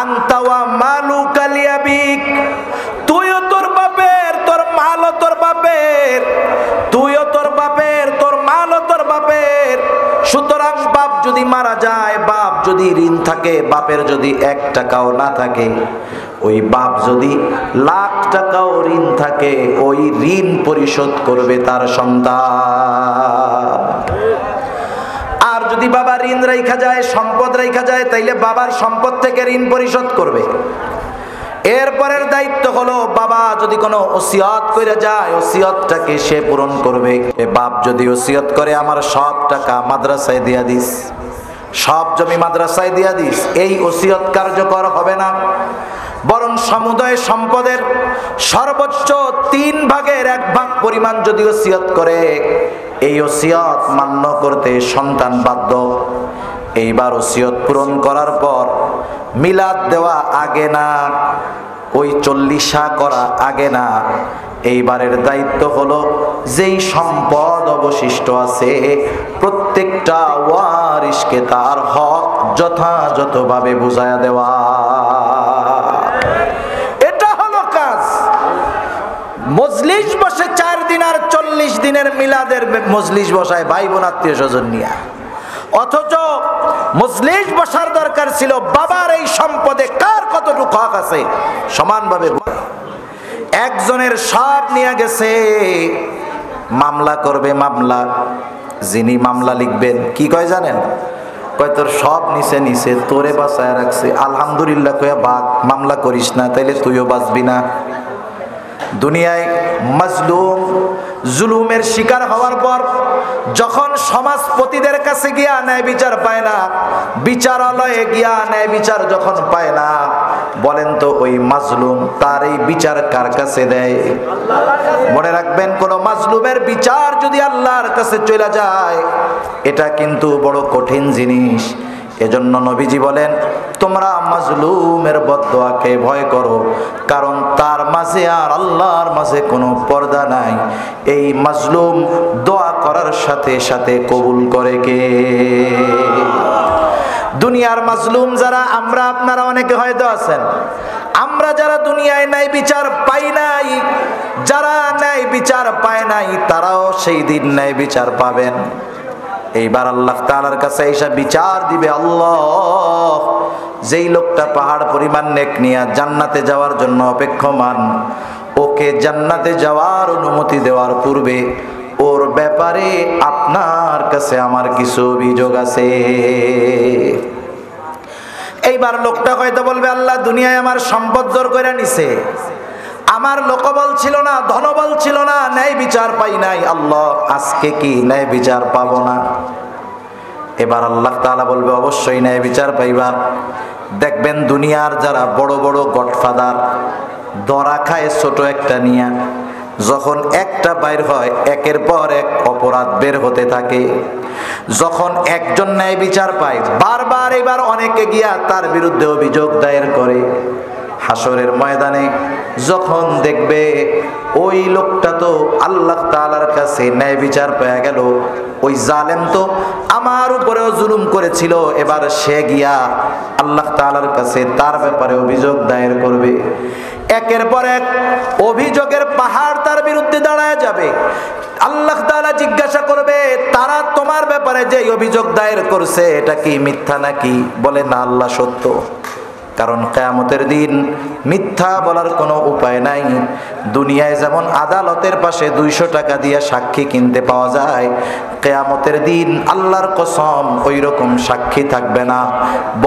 আনতা ওয়া মালুকা লিয়াবিক, তুইও তোর বাপের, তোর মালও তোর বাপের, তুইও তোর বাপের, তোর মালও তোর বাপের। সুতরাং বাপ যদি মারা যায়, বাপ যদি ঋণ থাকে, বাপের যদি 1 টাকাও না থাকে, ওই বাপ যদি লাখ টাকাও ঋণ থাকে, ওই ঋণ পরিশোধ করবে তার সন্তান। আর যদি বাবা ঋণ রাইখা যায়, সম্পদ রাইখা যায়, তাইলে বাবার সম্পদ থেকে ঋণ পরিশোধ করবে। এরপরের দায়িত্ব হলো, বাবা যদি কোনো ওসিয়ত করে যায়, ওসিয়তটাকে সে পূরণ করবে। বাপ যদি ওসিয়ত করে, আমার সব টাকা মাদ্রাসায় দিয়া দিস, সব জমি মাদ্রাসায় দিয়া দিস, এই ওসিয়ত কার্যকর হবে না। বরং সমুদয় সম্পদের সর্বোচ্চ 3 ভাগের 1 ভাগ পরিমাণ যদি ওসিয়ত করে, এই ওসিয়ত মান্য করতে সন্তান বাধ্য। এইবার ওসিয়ত পূরণ করার পর মিলাদ দেওয়া আগে না, ওই 40 করা আগে না। এইবারের দায়িত্ব হলো, যেই সম্পদ অবশিষ্ট আছে প্রত্যেকটা ওয়ারিসকে তার হক যথাযথভাবে বুঝায়া দেওয়া। এটা হলো কাজ। মজলিস বসে 4 দিন আর 40 দিনের মিলাদের মজলিস বসায় ভাই বোন আত্মীয় স্বজন নিয়ে, অথচ মজলিস বসার দরকার ছিল বাবার এই সম্পদে কার কতটুকু হক আছে সমানভাবে। একজনের সব নিয়ে গেছে, মামলা করবে। মামলা, যিনি মামলা লিখবেন কি কয় জানেন? কয় তোর সব নিচে নিচে, তোরে বাঁচায় রাখছে, আলহামদুলিল্লাহ কয়া বাদ, মামলা করিস না, তাইলে তুইও বাঁচবি না। দুনিয়ায় মাজলুম, জুলুমের শিকার হওয়ার পর যখন সমাজপতিদের কাছে গিয়া ন্যায় বিচার পায় না, বিচারালয়ে গিয়া ন্যায় বিচার যখন পায় না, বলেন তো ওই মাজলুম তার এই বিচার কার কাছে দেয়? মনে রাখবেন, কোন মাজলুমের বিচার যদি আল্লাহর কাছে চলে যায়, এটা কিন্তু বড় কঠিন জিনিস। এজন্য নবীজি বলেন, তোমরা মাজলুমের বদদোয়াকে ভয় করো, কারণ তার মাঝে আর আল্লাহর মাঝে কোনো পর্দা নাই। এই মাজলুম দোয়া করার সাথে সাথে কবুল করে কে? দুনিয়ার মাজলুম যারা, আমরা আপনারা অনেকে হয়তো আছেন, আমরা যারা দুনিয়ায় ন্যায় বিচার পাই নাই, যারা ন্যায় বিচার পায় নাই, তারাও সেই দিন ন্যায় বিচার পাবেন। এইবার আল্লাহ তাআলার কাছে এসে বিচার দিবে। আল্লাহ, যেই লোকটা পাহাড় পরিমাণ নেক নিয়ে জান্নাতে যাওয়ার জন্য অপেক্ষমান, ওকে জান্নাতে যাওয়ার অনুমতি দেওয়ার পূর্বে ওর ব্যাপারে আপনার কাছে আমার কিছু অভিযোগ আছে। এইবার লোকটা হয়তো বলবে, আল্লাহ দুনিয়ায় আমার সম্পদ জোর করে নিছে, আমার লোকবল ছিল না, ধনবল ছিল না, ন্যায় বিচার পাই নাই, আল্লাহ আজকে কি ন্যায় বিচার পাবো না? এবার আল্লাহ তাআলা বলবে, অবশ্যই ন্যায় বিচার পাইবা। দেখবেন দুনিয়ার যারা বড় বড় গডফাদার, ধরা খায় ছোট একটা নিয়া, যখন একটা বাইর হয় একের পর এক অপরাধ বের হতে থাকে। যখন একজন ন্যায় বিচার পায়, বারবার এবার অনেকে গিয়া তার বিরুদ্ধে অভিযোগ দায়ের করে, হাসরের ময়দানে যখন দেখবে ওই লোকটা তো আল্লাহ তাআলার কাছে ন্যায় বিচার পেয়ে গেল, ওই জালেম তো আমার উপরেও জুলুম করেছিল, এবার সে গিয়া আল্লাহ তাআলার কাছে তার ব্যাপারে অভিযোগ দায়ের করবে। একের পর এক অভিযোগের পাহাড় তার বিরুদ্ধে দাঁড়ায় যাবে। আল্লাহ তাআলা জিজ্ঞাসা করবে, তারা তোমার ব্যাপারে যে অভিযোগ দায়ের করছে এটা কি মিথ্যা নাকি? বলে না, আল্লাহ সত্য। কারণ কিয়ামতের দিন মিথ্যা বলার কোনো উপায় নাই। দুনিয়ায় যেমন আদালতের পাশে 200 টাকা দিয়ে সাক্ষী কিনতে পাওয়া যায়, কিয়ামতের দিন আল্লাহর কসম ওই রকম সাক্ষী থাকবে না,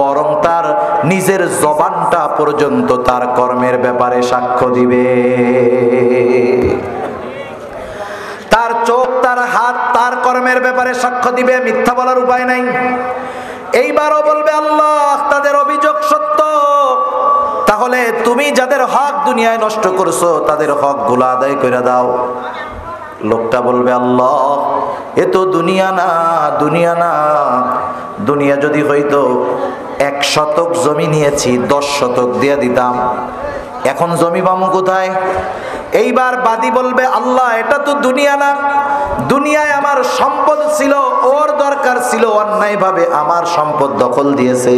বরং তার নিজের জবানটা পর্যন্ত তার কর্মের ব্যাপারে সাক্ষ্য দিবে। তার চোখ, তার হাত, তার কর্মের ব্যাপারে সাক্ষ্য দিবে, মিথ্যা বলার উপায় নাই। এইবারও বলবে আল্লাহ তাদের অভিযোগ সত্য, তাহলে তুমি যাদের হক দুনিয়ায় নষ্ট করছো তাদের হক গুলো আদায় করে দাও। লোকটা বলবে, আল্লাহ এ তো দুনিয়া না, দুনিয়া না, দুনিয়া যদি হইতো 1 শতক জমি নিয়েছি 10 শতক দিয়ে দিতাম, এখন জমি পামু কোথায়? এইবার বাদী বলবে, আল্লাহ এটা তো দুনিয়া না, দুনিয়ায় আমার সম্পদ ছিল, ওর দরকার ছিল, অন্যায়ভাবে আমার সম্পদ দখল দিয়েছে।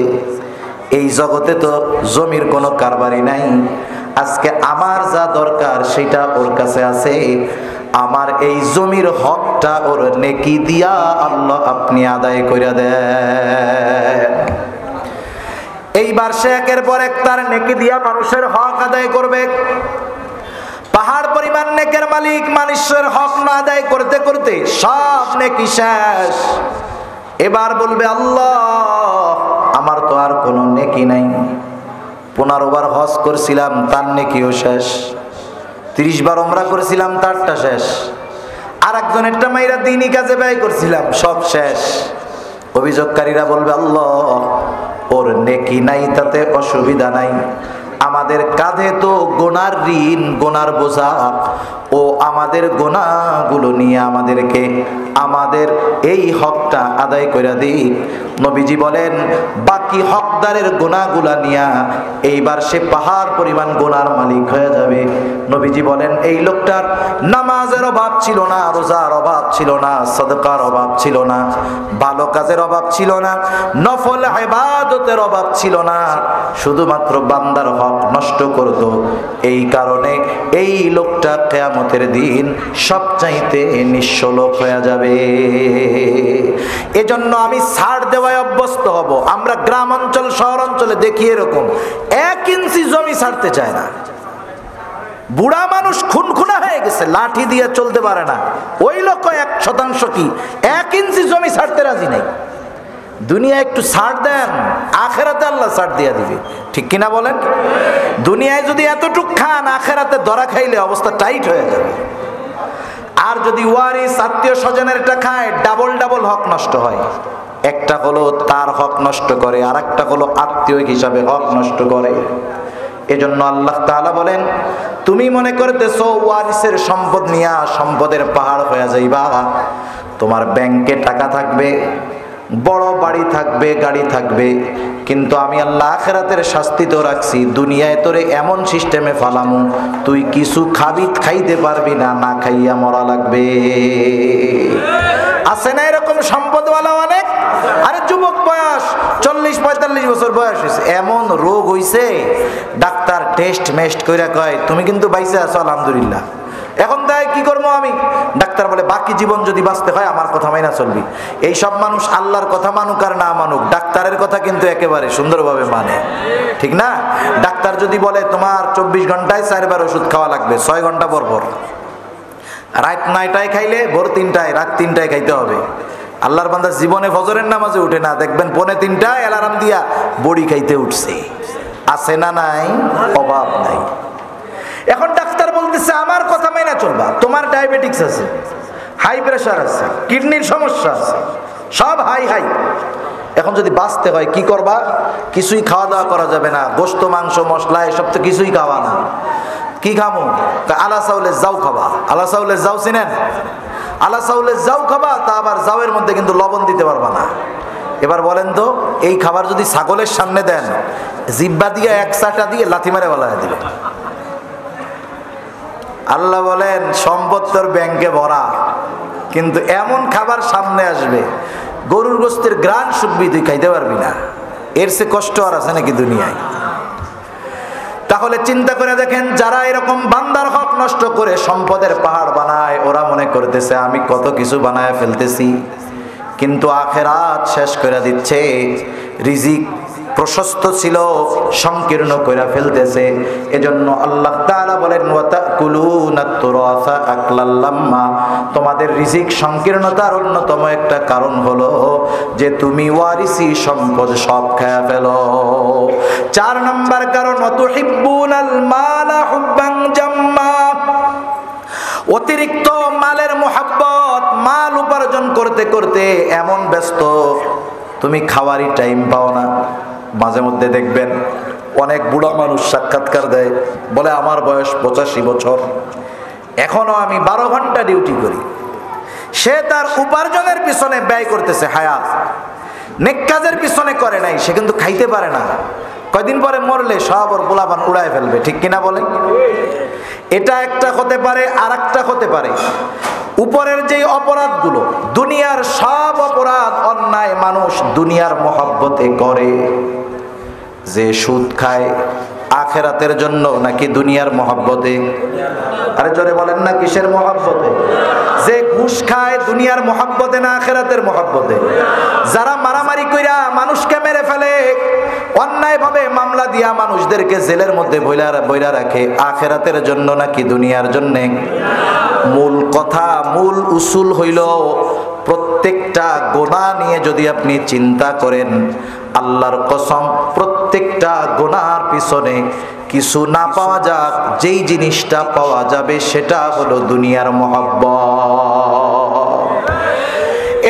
এই জগতে তো জমির কোনো কারবারই নাই, আজকে আমার যা দরকার সেটা ওর কাছে আছে, আমার এই জমির হকটা ওর নেকি দিয়া আল্লাহ আপনি আদায় করে দেন। এইবার সে একের পর এক তার নেকি দিয়া মানুষের হক আদায় করবে। পাহাড় পরিমাণ নেকের মালিক মানুষের হক না আদায় করতে করতে সব নেকি শেষ। এবার বলবে, আল্লাহ আমার তো আর কোনো নেকি নাই, 15 বার হজ করছিলাম তার নেকিও শেষ, 30 বার ওমরা করেছিলাম তারটা শেষ, আর একজনেরটা মাইরা দিনই কাজে ব্যয় করছিলাম, সব শেষ। অভিযোগকারীরা বলবে, আল্লাহ ওর নেকি নাই তাতে অসুবিধা নাই, আমাদের কাঁধে তো গোনার ঋণ, গোনার বোঝা, ও আমাদের গোনাগুলো নিয়ে আমাদেরকে আমাদের এই হকটা আদায় করে দিই। নবীজি বলেন, বাকি হকদারের গোনাগুলা নিয়া এইবার সে পাহাড় পরিমাণ গোনার মালিক হয়ে যাবে। নবীজি বলেন, এই লোকটার নামাজের অভাব ছিল না, রোজার অভাব ছিল না, সাদকার অভাব ছিল না, ভালো কাজের অভাব ছিল না, নফল ইবাদতের অভাব ছিল না, শুধুমাত্র বান্দার হক নষ্ট করত। এই কারণে এই লোকটা কিয়ামতের দিন সবচাইতে নিঃস্ব লোক হয়ে যাবে। এজন্য আমি ছাড় দেওয়ায় অভ্যস্ত হব। আমরা গ্রাম অঞ্চল, শহর অঞ্চলে দেখি এরকম 1 ইঞ্চি জমি ছাড়তে চায় না। বুড়া মানুষ খুনখুনা হয়ে গেছে, লাঠি দিয়ে চলতে পারে না, ওই লোক 1% কি 1 ইঞ্চি জমি ছাড়তে রাজি নাই। দুনিয়া একটু ছাড় দেন, আখেরাতে আল্লাহ ছাড় দিয়ে দিবে, ঠিক কিনা বলেন? দুনিয়ায় যদি এতটুক খান, আখেরাতে ধরা খাইলে অবস্থা টাইট হয়ে যাবে। আর যদি ওয়ারিস আত্মীয় স্বজনের এটা খায়, ডাবল ডাবল হক নষ্ট হয়। একটা হলো তার হক নষ্ট করে, আর একটা হলো আত্মীয় হিসাবে হক নষ্ট করে। এজন্য আল্লাহ তাআলা বলেন, তুমি মনে করতেছো ওয়ারিসের সম্পদ নিয়া সম্পদের পাহাড় হয়ে যাইবা, তোমার ব্যাংকে টাকা থাকবে, বড় বাড়ি থাকবে, গাড়ি থাকবে, কিন্তু আমি আল্লাহ আখিরাতের শাস্তি তো রাখছি, দুনিয়ায় তোরে এমন সিস্টেমে ফালামু তুই কিছু খাইতে পারবি না, না খাইয়া মরা লাগবে। আছে না এরকম সম্পদওয়ালা অনেক? আরে যুবক বয়স 40-45 বছর বয়স হয়েছে, এমন রোগ হইছে, ডাক্তার টেস্ট মেস্ট কইরা কয় তুমি কিন্তু বাইসে আছো আলহামদুলিল্লাহ। এখন তাই কি করবো আমি? ডাক্তার বলে বাকি জীবন যদি বাঁচতে হয় আমার কথা মাইনা চলবি। এই সব মানুষ আল্লাহর কথা মানুক আর না মানুক, ডাক্তারের কথা কিন্তু একেবারে সুন্দরভাবে মানে, ঠিক না? ডাক্তার যদি বলে তোমার 24 ঘন্টায় 4 বার ওষুধ খাওয়া লাগবে, 6 ঘন্টা পর পর, রাত 9টায় খাইলে ভোর 3টায়, রাত 3টায় খাইতে হবে। আল্লাহর বান্দা জীবনে ফজরের নামাজে উঠে না, দেখবেন 2:45টায় অ্যালার্ম দিয়া বড়ি খাইতে উঠছে। আছে না নাই? অভাব নাই। এখন ডাক্তার বলতেছে আমার কথা মাইনা চলবা, তোমার ডায়াবেটিস আছে, হাই প্রেশার আছে, কিডনির সমস্যা আছে, সব হাই হাই। এখন যদি বাঁচতে হয় কি করবা? কিছুই খাওয়া দাওয়া করা যাবে না, গোশত মাংস মশলা এসব তো কিছুই খাওয়া না। কি খাবো? আলা চাউলের জাউ খাবা। আলা চাউলের জাউ চিনেন? আলা চাউলের জাউ খাবা, তা আবার জাউয়ের মধ্যে কিন্তু লবণ দিতে পারবা না, এবার বলেন তো, এই খাবার যদি ছাগলের সামনে দেন, জিব্বা দিয়ে এক চাটা দিয়ে লাথি মারে বলায় দিবে। আল্লাহ বলেন সম্পদ তোর ব্যাংকে ভরা, কিন্তু এমন খাবার সামনে আসবে গরুর গোস্তের গ্রান শুকবি, তুই খাইতে পারবি না। এর সে কষ্ট আর আছে নাকি দুনিয়ায়? তাহলে চিন্তা করে দেখেন, যারা এরকম বান্দার হক নষ্ট করে সম্পদের পাহাড় বানায়, ওরা মনে করতেছে আমি কত কিছু বানায় ফেলতেছি, কিন্তু আখেরাত শেষ করে দিচ্ছে। রিজিক প্রশস্ত ছিল, সংকীর্ণ করে ফেলতেছে। এজন্য আল্লাহ তাআলা বলেন ওয়াতাকুলুনাত তুরাসা আকলাল লাম্মা, তোমাদের রিজিক সংকীর্ণতার অন্যতম একটা কারণ হলো যে তুমি ওয়ারিসি সম্পদ সব খেয়ে ফেলো। 4 নাম্বার কারণ ওয়াতুহিব্বুনাল মালা হুব্বান জাম্মা, অতিরিক্ত মালের মোহাব্বত, মাল উপার্জন করতে করতে এমন ব্যস্ত তুমি খাওয়ারই টাইম পাও না। মাঝে মধ্যে দেখবেন অনেক বুড়া মানুষ সাক্ষাৎকার দেয়, বলে আমার বয়স 85 বছর, এখনো আমি 12 ঘন্টা ডিউটি করি। সে তার উপার্জনের পিছনে ব্যয় করতেছে হায়াত, নেক কাজের পিছনে করে নাই। সে কিন্তু খাইতে পারে না, কয়দিন পরে মরলে সব ওর পোলাপান উড়ায় ফেলবে, ঠিক কিনা বলে? এটা একটা হতে পারে। আর একটা হতে পারে উপরের যে অপরাধগুলো, দুনিয়ার সব অপরাধ অন্যায় মানুষ দুনিয়ার মহব্বতে করে। যে সুদ খায় আখেরাতের জন্য নাকি দুনিয়ার মহব্বতে? আরে জোরে বলেন না, কিসের মহব্বতে? যে ঘুষ খায় দুনিয়ার মহব্বতে না আখেরাতের মহব্বতে? যারা মারামারি কইরা মানুষকে মেরে ফেলে, অন্যায় ভাবে মামলা দিয়া মানুষদেরকে জেলের মধ্যে বইরা রাখে, আখেরাতের জন্য নাকি দুনিয়ার জন্য? মূল কথা, মূল উসুল হইল, প্রত্যেকটা গুনাহ নিয়ে যদি আপনি চিন্তা করেন, আল্লাহর কসম প্রত্যেকটা গুনাহর পিছনে কিছু না পাওয়া যাক, যেই জিনিসটা পাওয়া যাবে সেটা হলো দুনিয়ার মহব্বত।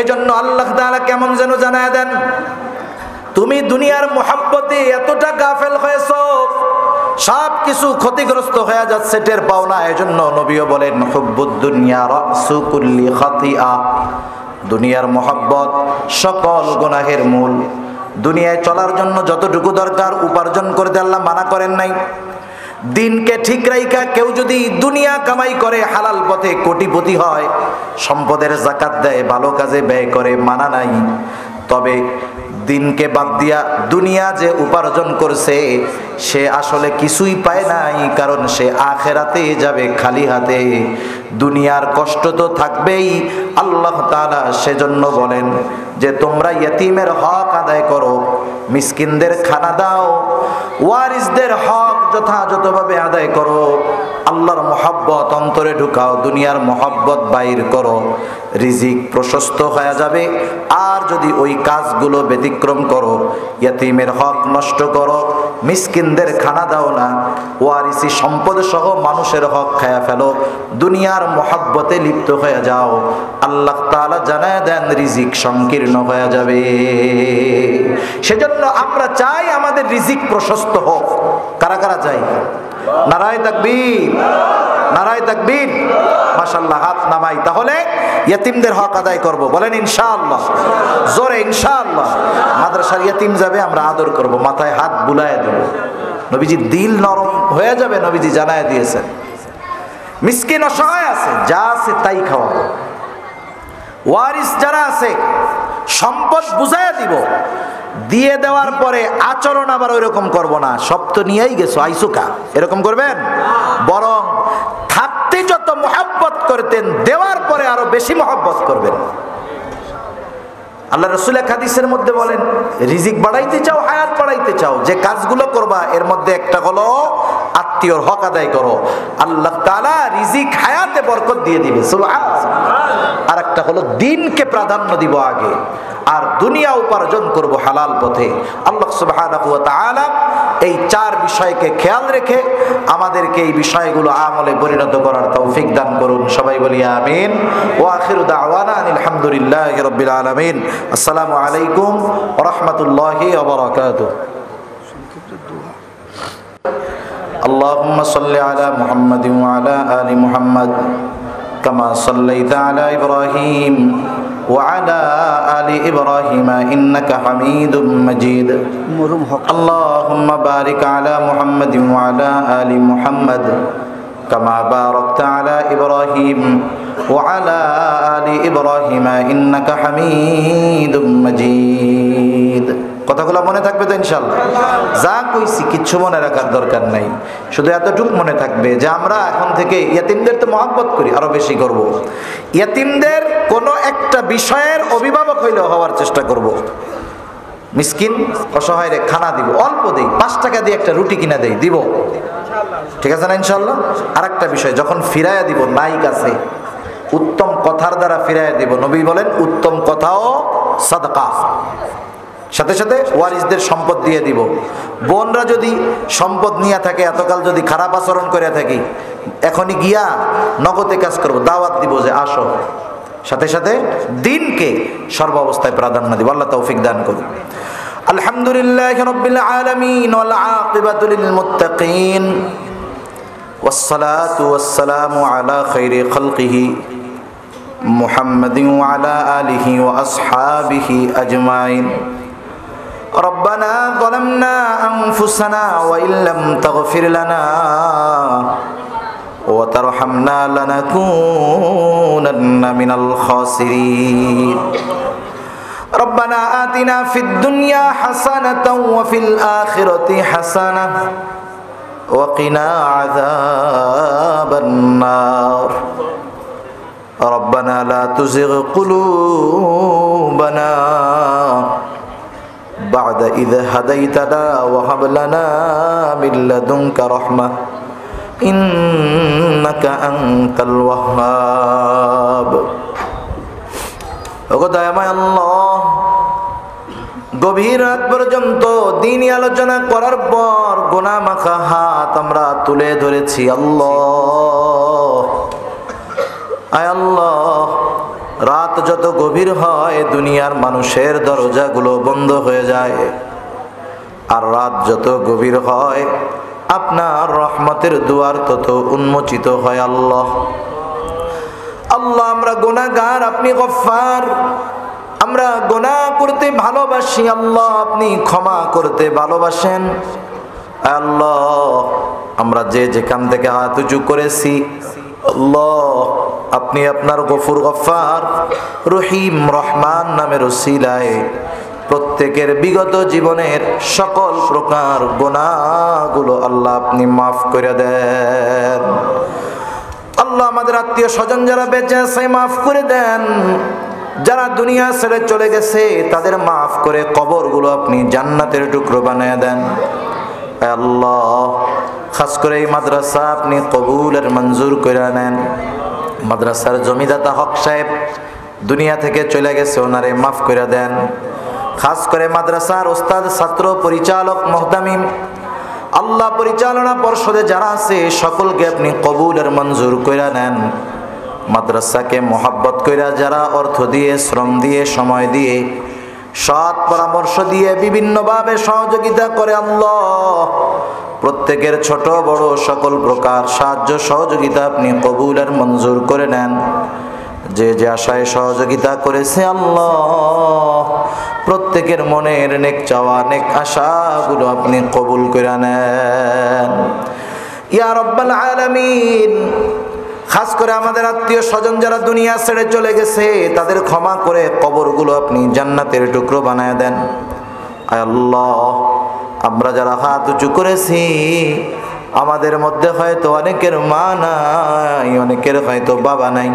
এজন্য আল্লাহ তাআলা কেমন যেন জানায় দেন, তুমি দুনিয়ার মহব্বতে এতটা গাফেল হয়েছো, সব কিছু ক্ষতিগ্রস্ত হয়ে যাচ্ছে, টের পাও না। এজন্য নবীও বলেন হুব্বুদ দুনিয়া রাসু কুল্লি খাতিআ, দুনিয়ার মহব্বত সকল গুনাহের মূল। দুনিয়ায় চলার জন্য যতটুকু দরকার উপার্জন করতে আল্লাহ মানা করেন নাই। দিনকে ঠিক রাইখা কেউ যদি দুনিয়া কামাই করে, হালাল পথে কোটিপতি হয়, সম্পদের যাকাত দেয়, ভালো কাজে ব্যয় করে, মানা নাই। তবে দিনকে বাদ দিয়া দুনিয়া যে উপার্জন করছে সে আসলে কিছুই পায় নাই, কারণ সে আখেরাতে যাবে খালি হাতে। দুনিয়ার কষ্ট তো থাকবেই। আল্লাহ তাআলা সেজন্য বলেন যে তোমরা ইয়েতিমের হক আদায় করো, মিসকিনদের খানা দাও, ওয়ারিসদের হক যথাযথভাবে আদায় করো, আল্লাহর মহব্বত অন্তরে ঢুকাও, দুনিয়ার মহব্বত বাইর করো, রিজিক প্রশস্ত হয়ে যাবে। আর যদি ওই কাজগুলো ব্যতিক্রম করো, ইয়েতিমের হক নষ্ট করো, মিসকিনদের খানা দাও না, ওয়ারিসি সম্পদ সহ মানুষের হক খায়া ফেলো, দুনিয়ার মহব্বতে লিপ্ত হয়ে যাও, আল্লাহ তাআলা জানায় দেন রিজিক সংকীর্ণ হয়ে যাবে। সেজন্য আমরা চাই আমাদের রিজিক প্রশস্ত হোক। কারা কারা চাই? নারায়ে তাকবীর, নারায়ে তাকবীর। মাশাআল্লাহ, হাত নামাই। তাহলে ইয়েতিমদের হক আদায় করব, বলেন ইনশাআল্লাহ, জোরে ইনশাআল্লাহ। মাদ্রাসার ইয়েতিম যাবে, আমরা আদর করব, মাথায় হাত বুলায় দেব। নবীজি দিল নরম হয়ে যাবে, নবীজি জানায় দিয়েছেন। মিসকিন অসহায় আছে, যা আছে তাই খাওয়াবো। ওয়ারিস যারা আছে সম্পদ বুঝাইয়া দিব, দিয়ে দেওয়ার পরে আচরণ আবার ওইরকম করব না, সব তো নিয়েই গেছো আইসুকা, এরকম করবেন। বরং থাকতে যত মহব্বত করতেন, দেওয়ার পরে আরো বেশি মহব্বত করবেন। আল্লাহ রাসূল এক হাদিসের মধ্যে বলেন, রিজিক বাড়াইতে চাও, হায়াত বাড়াইতে চাও, যে কাজগুলো করবা এর মধ্যে একটা হলো আত্মীয়র হক আদায় করো, আল্লাহ তাআলা রিজিক হায়াতে বরকত দিয়ে দিবে, সুবহানাল্লাহ। আর একটা হলো দিনকে প্রাধান্য দিব আগে, আর দুনিয়া উপার্জন করব হালাল পথে। আল্লাহ সুবহানাহু ওয়া তাআলা এই 4 বিষয়কে খেয়াল রেখে আমাদেরকে এই বিষয়গুলো আমলে পরিণত করার তৌফিক দান করুন। সবাই বলি আমিন। ওয়া আখিরু দাওয়ানা আলহামদুলিল্লাহি রাব্বিল আলামিন। আসসালামু আলাইকুম ওয়া রাহমাতুল্লাহি ওয়া বারাকাতুহু। আল্লাহুম্মা সাল্লি আলা মুহাম্মাদিন ওয়া আলা আলি মুহাম্মাদ কামা সাল্লাইতা আলা ইব্রাহিম وعلى آل إبراهيم إنك حميد مجيد اللهم بارك على محمد وعلى آل محمد كما باركت على إبراهيم وعلى آل إبراهيم إنك حميد مجيد কথাগুলো মনে থাকবে তো ইনশাআল্লাহ যা কইছি কিচ্ছু মনে রাখার দরকার নাই শুধু এতটুকু মনে থাকবে যে আমরা এখন থেকে ইয়েতিমদের তো মহব্বত করি আরো বেশি করব ইয়েতিমদের কোনো একটা বিষয়ের অভিভাবক হইলেও হওয়ার চেষ্টা করব মিসকিন অসহায়রে খানা দিব অল্প দেই 5 টাকা দিয়ে একটা রুটি কিনা দেই দিব ঠিক আছে না ইনশাআল্লাহ আরেকটা বিষয় যখন ফিরায়া দিব নাই কাছে উত্তম কথার দ্বারা ফিরায়া দিব নবী বলেন উত্তম কথাও সাদকা সাথে সাথে ওয়ারিসদের সম্পদ দিয়ে দিব বোনরা যদি সম্পদ নিয়ে থাকে এতকাল যদি খারাপ আচরণ করে থাকি এখনই গিয়া নগদে কাজ করব দাওয়াত দিব যে আসো সাথে সাথে দিনকে সর্বাবস্থায় প্রাধান্য দিব আল্লাহ তৌফিক দান করুন আলহামদুলিল্লাহি রাব্বিল আলামিন ওয়াল আকিবাতু লিল মুত্তাকিন والصلاة والسلام على خير خلقه محمد وعلى آله وأصحابه أجمعين ربنا ظلمنا أنفسنا وإن لم تغفر لنا وترحمنا لنكونن من الخاسرين ربنا آتنا في الدنيا حسنة وفي الآخرة حسنة وقنا عذاب النار ربنا لا تزغ قلوبنا بعد إذ هديتنا وهب لنا من لدنك رحمة إنك أنت الوهاب ওগো আল্লাহ গভীর রাত পর্যন্ত দিনই আলোচনা করার পর গুনাহ মাখা হাত আমরা তুলে ধরেছি আল্লাহ আয় আল্লাহ রাত যত গভীর হয় দুনিয়ার মানুষের দরজাগুলো বন্ধ হয়ে যায় আর রাত যত গভীর হয় আপনার রহমতের দুয়ার তত উন্মোচিত হয় আল্লাহ আল্লাহ আমরা গুনাহগার আপনি গফফার আমরা গুনাহ করতে ভালোবাসি আল্লাহ আপনি ক্ষমা করতে ভালোবাসেন আল্লাহ আমরা যে যেখান থেকে হাত উঁচু করেছি আল্লাহ আপনি আপনার গফুর গফফার রহিম রহমান নামের ওসিলায় প্রত্যেকের বিগত জীবনের সকল প্রকার গুনাহগুলো আল্লাহ আপনি মাফ করে দেন আল্লাহ আমাদের আত্মীয় স্বজন যারা বেঁচে আছে মাফ করে দেন যারা দুনিয়া ছেড়ে চলে গেছে তাদের মাফ করে কবরগুলো আপনি জান্নাতের টুকরো বানিয়ে দেন আল্লাহ খাস করে এই মাদ্রাসা আপনি কবুলের মঞ্জুর করে নেন মাদ্রাসার জমিদাতা হক সাহেব দুনিয়া থেকে চলে গেছে ওনারে মাফ করে দেন খাস করে মাদ্রাসার ওস্তাদ ছাত্র পরিচালক মুহতামিম আল্লাহ পরিচালনা পর্ষদে যারা আছে সকলকে আপনি কবুলের মঞ্জুর করে নেন মাদ্রাসাকে মোহাব্বত কইরা যারা অর্থ দিয়ে শ্রম দিয়ে সময় দিয়ে সৎ পরামর্শ দিয়ে বিভিন্নভাবে সহযোগিতা করে আল্লাহ প্রত্যেকের ছোট বড় সকল প্রকার সাহায্য সহযোগিতা আপনি কবুলের মঞ্জুর করে নেন যে যে আশায় সহযোগিতা করেছে আল্লাহ প্রত্যেকের মনের নেক চাওয়া নেক আশাগুলো আপনি কবুল করে নেন ইয়া রাব্বাল আলামিন খাস করে আমাদের আত্মীয় স্বজন যারা দুনিয়া ছেড়ে চলে গেছে তাদের ক্ষমা করে কবরগুলো আপনি জান্নাতের টুকরো বানায় দেন আয় আল্লাহ আমরা যারা হাত উঁচু করেছি আমাদের মধ্যে হয়তো অনেকের মা নাই অনেকের হয়তো বাবা নাই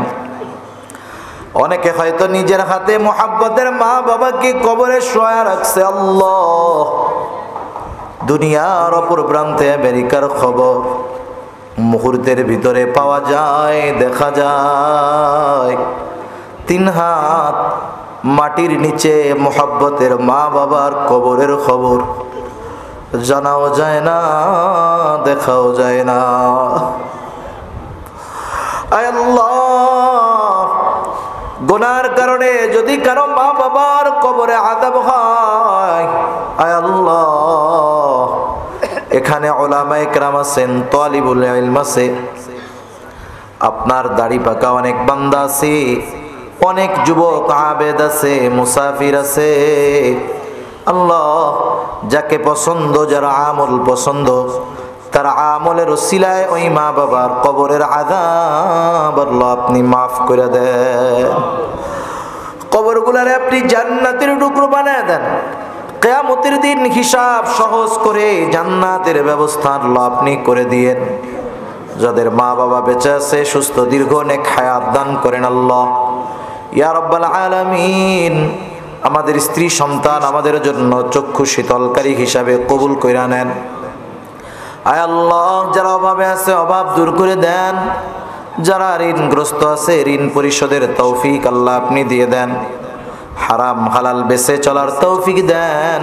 অনেকে হয়তো নিজের হাতে মোহাব্বতের মা বাবাকে কবরে শোয়া রাখছে আল্লাহ দুনিয়ার অপর প্রান্তে আমেরিকার খবর মুহূর্তের ভিতরে পাওয়া যায় দেখা যায় 3 হাত মাটির নিচে মোহাব্বতের মা বাবার কবরের খবর জানাও যায় না দেখাও যায় না আয় আল্লাহ গুনার কারণে যদি কারো মা বাবার কবরে আযাব হয় আয় আল্লাহ এখানে উলামায়ে কেরাম আছেন তালিবুল ইলম আছে আপনার দাড়ি পাকা অনেক বান্দা আছে অনেক যুবক আবেদ আছে, মুসাফির আছে। আল্লাহ, যাকে পছন্দ, যার আমল পছন্দ, তার আমলের ওসিলায় ওই মা বাবার কবরের আযাব আল্লাহ আপনি মাফ করে দেন। কবরগুলারে আপনি জান্নাতের টুকরো বানায় দেন। কিয়ামতের দিন হিসাব সহজ করে জান্নাতের ব্যবস্থা আল্লাহ আপনি করে দিয়েন। যাদের মা বাবা বেঁচে আছে, সুস্থ দীর্ঘ নেক হায়াত দান করেন আল্লাহ ইয়া রাব্বাল আলামিন। আমাদের স্ত্রী সন্তান আমাদের জন্য চক্ষু শীতলকারী হিসাবে কবুল কইরা নেন। আয় আল্লাহ, যারা অভাবে আছে অভাব দূর করে দেন। যারা ঋণগ্রস্ত আছে ঋণ পরিশোধের তৌফিক আল্লাহ আপনি দিয়ে দেন। হারাম হালাল বেঁচে চলার তৌফিক দেন।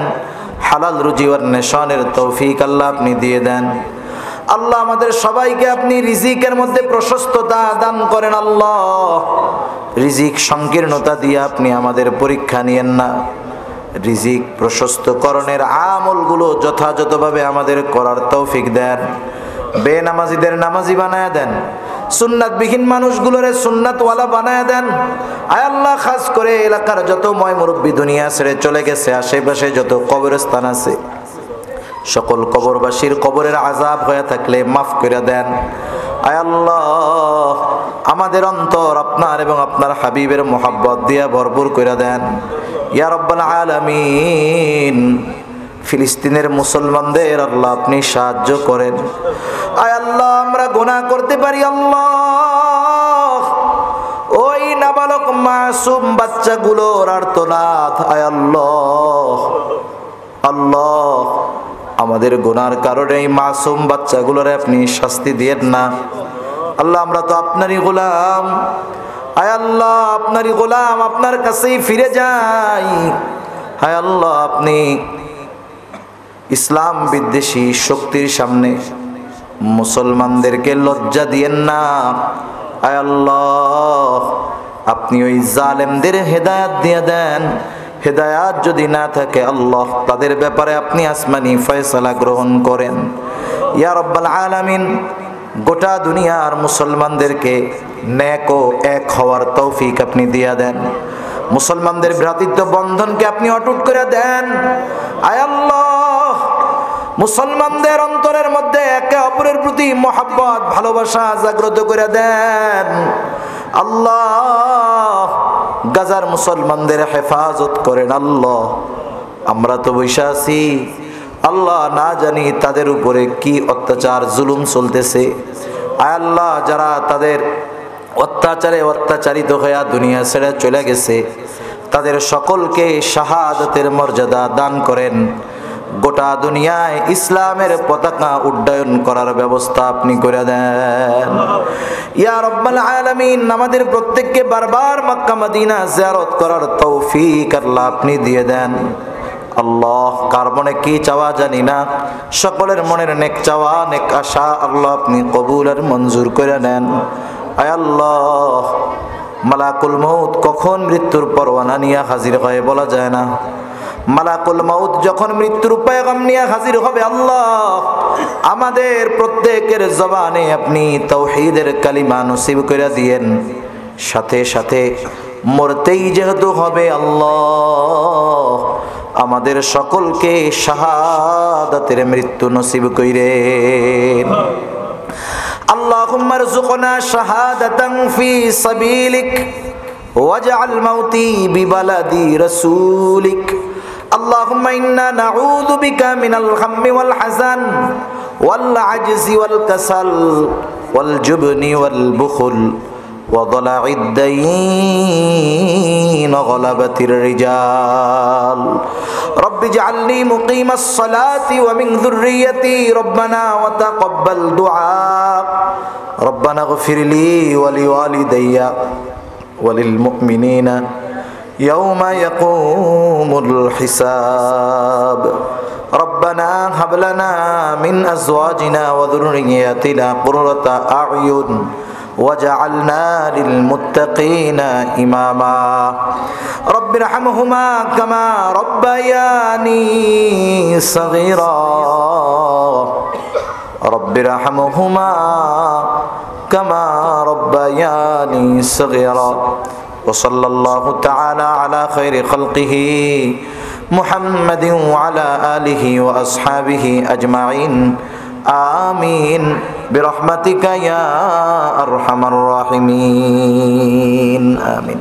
হালাল রুজি অন্বেষণের তৌফিক আল্লাহ আপনি দিয়ে দেন। আল্লাহ, আমাদের সবাইকে আপনি রিজিকের মধ্যে প্রশস্ততা দান করেন আল্লাহ। রিজিক সংকীর্ণতা দিয়ে আপনি আমাদের পরীক্ষা নিয়েন না। রিজিক প্রশস্তকরণের আমলগুলো যথাযথভাবে আমাদের করার তৌফিক দেন। বেনামাজিদের নামাজি বানায় দেন। সুন্নাতবিহীন মানুষগুলোরে সুন্নাতওয়ালা বানায় দেন। আয় আল্লাহ, খাস করে এলাকার যত ময় মুরব্বী দুনিয়া ছেড়ে চলে গেছে, আশেপাশে যত কবরস্থান আছে, সকল কবরবাসীর কবরের আযাব হয়ে থাকলে মাফ করে দেন। আয় আল্লাহ, আমাদের অন্তর আপনার এবং আপনার হাবিবের মোহাব্বত দিয়া ভরপুর করে দেন ইয়া রাব্বাল আলামিন। ফিলিস্তিনের মুসলমানদের আল্লাহ আপনি সাহায্য করেন। আয় আল্লাহ, আমরা গুনাহ করতে পারি আল্লাহ। ওই নাবালক মাসুম বাচ্চাগুলোর আর্তনাদ, আয় আল্লাহ, আল্লাহ, আমাদের গুনার কারণে এই মাসুম বাচ্চাগুলোরে আপনি শাস্তি দিয়েন না আল্লাহ। আমরা তো আপনারই গোলাম। আয় আল্লাহ, আপনারই গোলাম, আপনার কাছেই ফিরে যাই। হায় আল্লাহ, আপনি ইসলাম বিদ্বেষী শক্তির সামনে মুসলমানদেরকে লজ্জা দিয়েন না। আয় আল্লাহ, আপনি ওই জালেমদের হেদায়াত দিয়ে দেন। হেদায়াত যদি না থাকে আল্লাহ, তাদের ব্যাপারে আপনি আসমানি ফয়সালা গ্রহণ করেন ইয়া রাব্বাল আলামিন। গোটা দুনিয়ার মুসলমানদেরকে নেক ও এক হওয়ার তৌফিক আপনি দিয়া দেন। মুসলমানদের ভ্রাতৃত্ব বন্ধনকে আপনি অটুট করে দেন। আয় আল্লাহ, মুসলমানদের অন্তরের মধ্যে একে অপরের প্রতি মহব্বত ভালোবাসা জাগ্রত করে দেন আল্লাহ। গাজার মুসলমানদের হেফাজত করেন আল্লাহ। আমরা তো বৈশা আছি আল্লাহ, না জানি তাদের উপরে কি অত্যাচার জুলুম চলতেছে। আয় আল্লাহ, যারা তাদের অত্যাচারে অত্যাচারিত হয়ে দুনিয়া ছেড়ে চলে গেছে, তাদের সকলকে শাহাদাতের মর্যাদা দান করেন। গোটা দুনিয়ায় ইসলামের পতাকা উড্ডয়ন করার ব্যবস্থা আপনি করে দেন ইয়া রাব্বাল আলামিন। আমাদের প্রত্যেককে বারবার মক্কা মদিনা জিয়ারত করার তৌফিক আল্লাহ আপনি দিয়ে দেন আল্লাহ। কার মনে কি চাওয়া জানি না, সকলের মনের নেক চাওয়া নেক আশা আল্লাহ আপনি কবুল আর মঞ্জুর করে নেন। আয় আল্লাহ, মালাকুল মউত কখন মৃত্যুর পরওয়ানা নিয়ে হাজির হয় বলা যায় না। মালাকুল মউত যখন মৃত্যুর পয়গাম নিয়ে হাজির হবে আল্লাহ, আমাদের প্রত্যেকের জবানে আপনি তাওহীদের কালিমা নসিব করে দিয়েন। সাথে সাথে মরতেই যেহেতু হবে আল্লাহ, আমাদের সকলকে শাহাদাতের মৃত্যু নসিব কইরেন। আল্লাহুম্মা রযুকনা শাহাদাতান ফি সাবিলিক ওয়াজআল মাউতি বিবালাদি রাসূলিক। اللهم إنا نعوذ بك من الهم والحزن والعجز والكسل والجبن والبخل وضلع الدين وغلبة الرجال. رب اجعلني مقيم الصلاة ومن ذريتي ربنا وتقبل دعاء. ربنا اغفر لي ولوالدي وللمؤمنين يوم يقوم الحساب. ربنا هب لنا من أزواجنا وذرياتنا قرة أعين وجعلنا للمتقين إماما. رب ارحمهما كما ربياني صغيرا. رب ارحمهما كما ربياني صغيرا. وصلى الله تعالى على خير خلقه محمد وعلى آله وأصحابه أجمعين آمين برحمتك يا أرحم الراحمين.